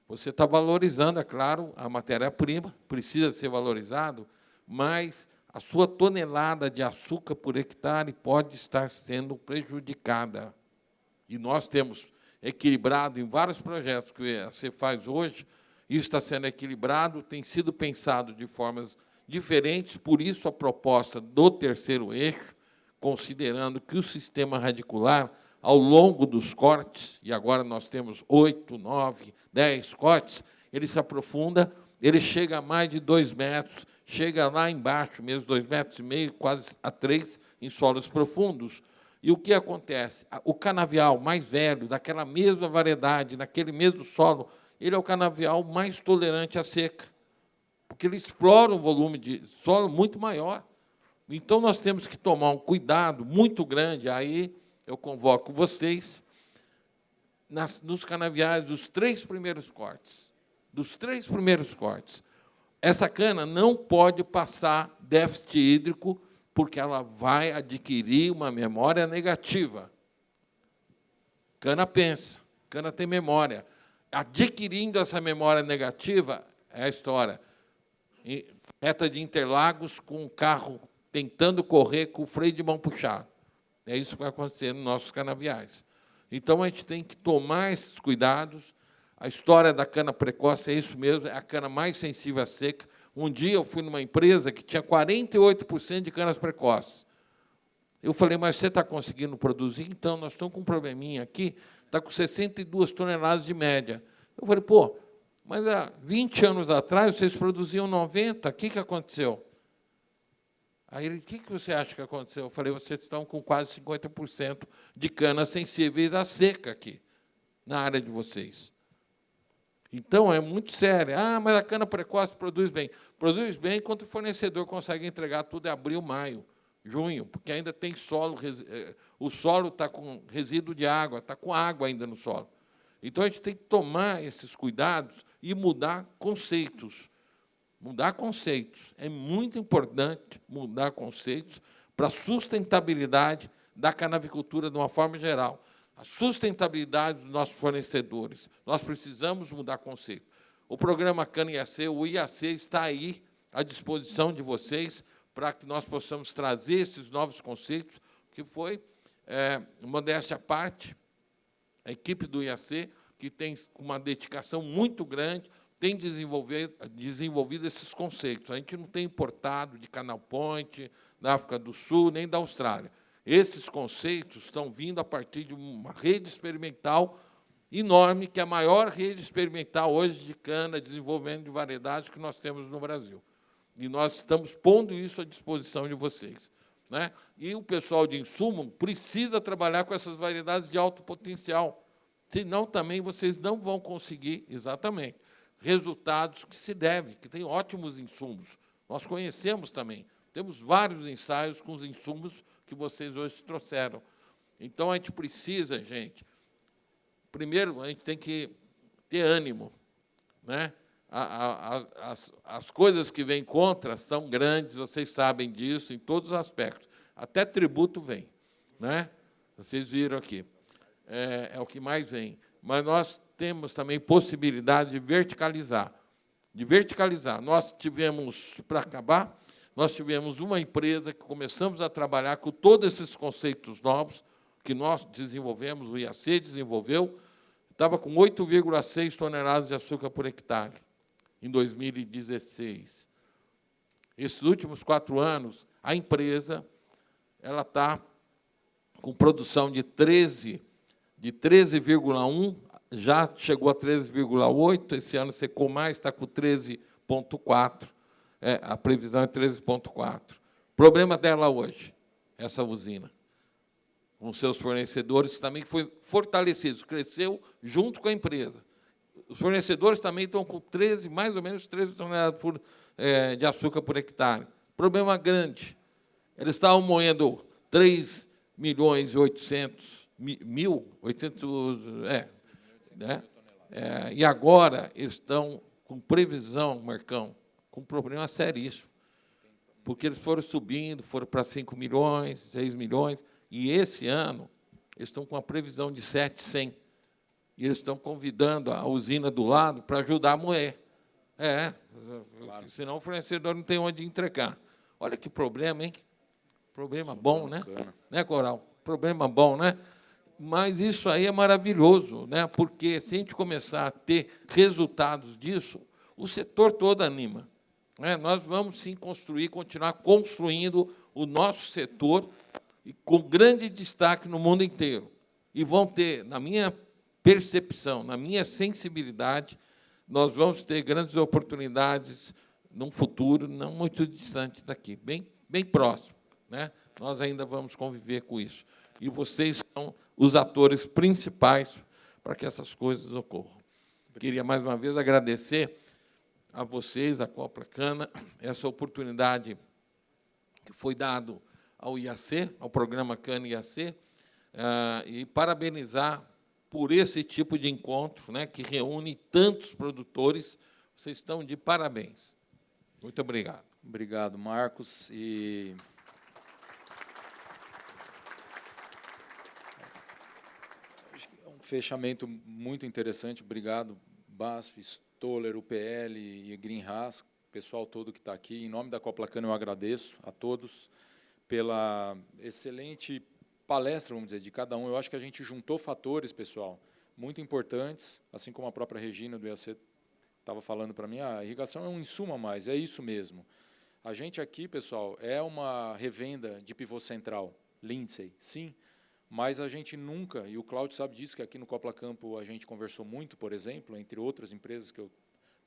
B: você está valorizando, é claro, a matéria-prima, precisa ser valorizado, mas a sua tonelada de açúcar por hectare pode estar sendo prejudicada. E nós temos equilibrado em vários projetos que você faz hoje, isso está sendo equilibrado, tem sido pensado de formas diferentes, por isso a proposta do terceiro eixo, considerando que o sistema radicular, ao longo dos cortes, e agora nós temos 8, 9, 10 cortes, ele se aprofunda, ele chega a mais de 2 metros, chega lá embaixo, mesmo 2,5 metros, quase a 3, em solos profundos. E o que acontece? O canavial mais velho, daquela mesma variedade, naquele mesmo solo, ele é o canavial mais tolerante à seca, porque ele explora um volume de solo muito maior. Então, nós temos que tomar um cuidado muito grande. Aí, eu convoco vocês, nos canaviais dos 3 primeiros cortes. Dos 3 primeiros cortes. Essa cana não pode passar déficit hídrico, porque ela vai adquirir uma memória negativa. Cana pensa, cana tem memória. Adquirindo essa memória negativa, é a história. Reta de Interlagos com um carro tentando correr com o freio de mão puxado. É isso que vai acontecer nos nossos canaviais. Então, a gente tem que tomar esses cuidados. A história da cana precoce é isso mesmo, é a cana mais sensível à seca. Um dia eu fui numa empresa que tinha 48% de canas precoces. Eu falei, mas você está conseguindo produzir? Então, nós estamos com um probleminha aqui, está com 62 toneladas de média. Eu falei, pô, mas há 20 anos atrás vocês produziam 90, o que aconteceu? Aí ele, o que você acha que aconteceu? Eu falei, vocês estão com quase 50% de canas sensíveis à seca aqui, na área de vocês. Então, é muito sério. Ah, mas a cana precoce produz bem. Produz bem enquanto o fornecedor consegue entregar tudo em abril, maio, junho, porque ainda tem solo, o solo está com resíduo de água, está com água ainda no solo. Então, a gente tem que tomar esses cuidados e mudar conceitos. Mudar conceitos. É muito importante mudar conceitos para a sustentabilidade da canavicultura de uma forma geral. A sustentabilidade dos nossos fornecedores. Nós precisamos mudar conceito. O programa Cana IAC, o IAC, está aí à disposição de vocês para que nós possamos trazer esses novos conceitos, que foi, modéstia à parte, a equipe do IAC, que tem uma dedicação muito grande, tem desenvolvido esses conceitos. A gente não tem importado de Canal Point, da África do Sul, nem da Austrália. Esses conceitos estão vindo a partir de uma rede experimental enorme, que é a maior rede experimental hoje de cana, desenvolvimento de variedades que nós temos no Brasil. E nós estamos pondo isso à disposição de vocês. Né? E o pessoal de insumo precisa trabalhar com essas variedades de alto potencial, senão também vocês não vão conseguir, exatamente, resultados que se devem, que tem ótimos insumos. Nós conhecemos também, temos vários ensaios com os insumos que vocês hoje trouxeram. Então, a gente precisa, gente, primeiro, a gente tem que ter ânimo. Né? As coisas que vêm contra são grandes, vocês sabem disso, em todos os aspectos. Até tributo vem. Né? Vocês viram aqui. É o que mais vem. Mas nós temos também possibilidade de verticalizar. Nós tivemos, para acabar, nós tivemos uma empresa que começamos a trabalhar com todos esses conceitos novos que nós desenvolvemos, o IAC desenvolveu, estava com 8,6 toneladas de açúcar por hectare em 2016. Esses últimos 4 anos, a empresa ela está com produção de 13,1, já chegou a 13,8, esse ano secou mais, está com 13,4. a previsão é 13,4. Problema dela hoje, essa usina, com seus fornecedores também foi fortalecido, cresceu junto com a empresa. Os fornecedores também estão com mais ou menos 13 toneladas de açúcar por hectare. Problema grande. Eles estavam moendo 3 milhões e 800 mil, 800, né? E agora eles estão com previsão, Marcão, com um problema seríssimo, porque eles foram subindo, foram para 5 milhões, 6 milhões, e esse ano eles estão com a previsão de 700. E eles estão convidando a usina do lado para ajudar a moer. Claro. Senão o fornecedor não tem onde entregar. Olha que problema, hein? Problema bom, né? Né, Coral? Problema bom, né? Mas isso aí é maravilhoso, né? Porque se a gente começar a ter resultados disso, o setor todo anima. Né? Nós vamos, sim, continuar construindo o nosso setor e com grande destaque no mundo inteiro. E vão ter, na minha percepção, na minha sensibilidade, nós vamos ter grandes oportunidades num futuro não muito distante daqui, bem próximo, né? Nós ainda vamos conviver com isso. E vocês são os atores principais para que essas coisas ocorram. Queria, mais uma vez, agradecer a vocês, a Copla Cana, essa oportunidade que foi dada ao IAC, ao programa Cana IAC, e parabenizar por esse tipo de encontro, né, que reúne tantos produtores. Vocês estão de parabéns. Muito obrigado.
C: Obrigado, Marcos. E um fechamento muito interessante. Obrigado, BASF, Stoller, UPL e Greenhaus, pessoal todo que está aqui. Em nome da Copla Cana, eu agradeço a todos pela excelente palestra, vamos dizer, de cada um. Eu acho que a gente juntou fatores, pessoal, muito importantes, assim como a própria Regina do IAC estava falando para mim, a irrigação é um insumo a mais, é isso mesmo. A gente aqui, pessoal, é uma revenda de pivô central, Lindsay, sim, mas a gente nunca, e o Cláudio sabe disso, que aqui no Copla Campo a gente conversou muito, por exemplo, entre outras empresas que eu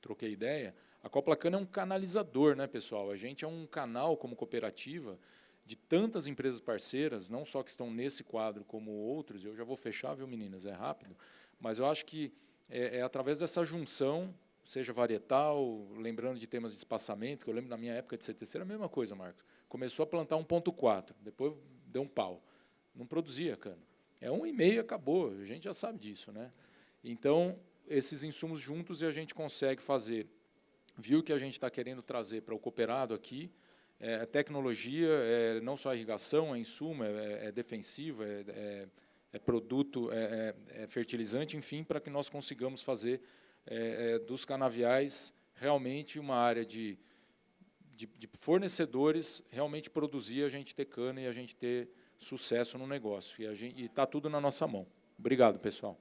C: troquei ideia, a Copla Cana é um canalizador, né, pessoal? A gente é um canal como cooperativa de tantas empresas parceiras, não só que estão nesse quadro, como outros. Eu já vou fechar, viu, meninas? É rápido. Mas eu acho que é através dessa junção, seja varietal, lembrando de temas de espaçamento, que eu lembro na minha época de CTC, era a mesma coisa, Marcos. Começou a plantar 1,4, depois deu um pau. Não produzia cana. É 1,5 e acabou, a gente já sabe disso, né? Então, esses insumos juntos e a gente consegue fazer. Viu que a gente está querendo trazer para o cooperado aqui, tecnologia, não só a irrigação, é insumo, é defensivo, é produto, é fertilizante, enfim, para que nós consigamos fazer dos canaviais realmente uma área de fornecedores, realmente produzir, a gente ter cana e a gente ter sucesso no negócio. E está tudo na nossa mão. Obrigado, pessoal.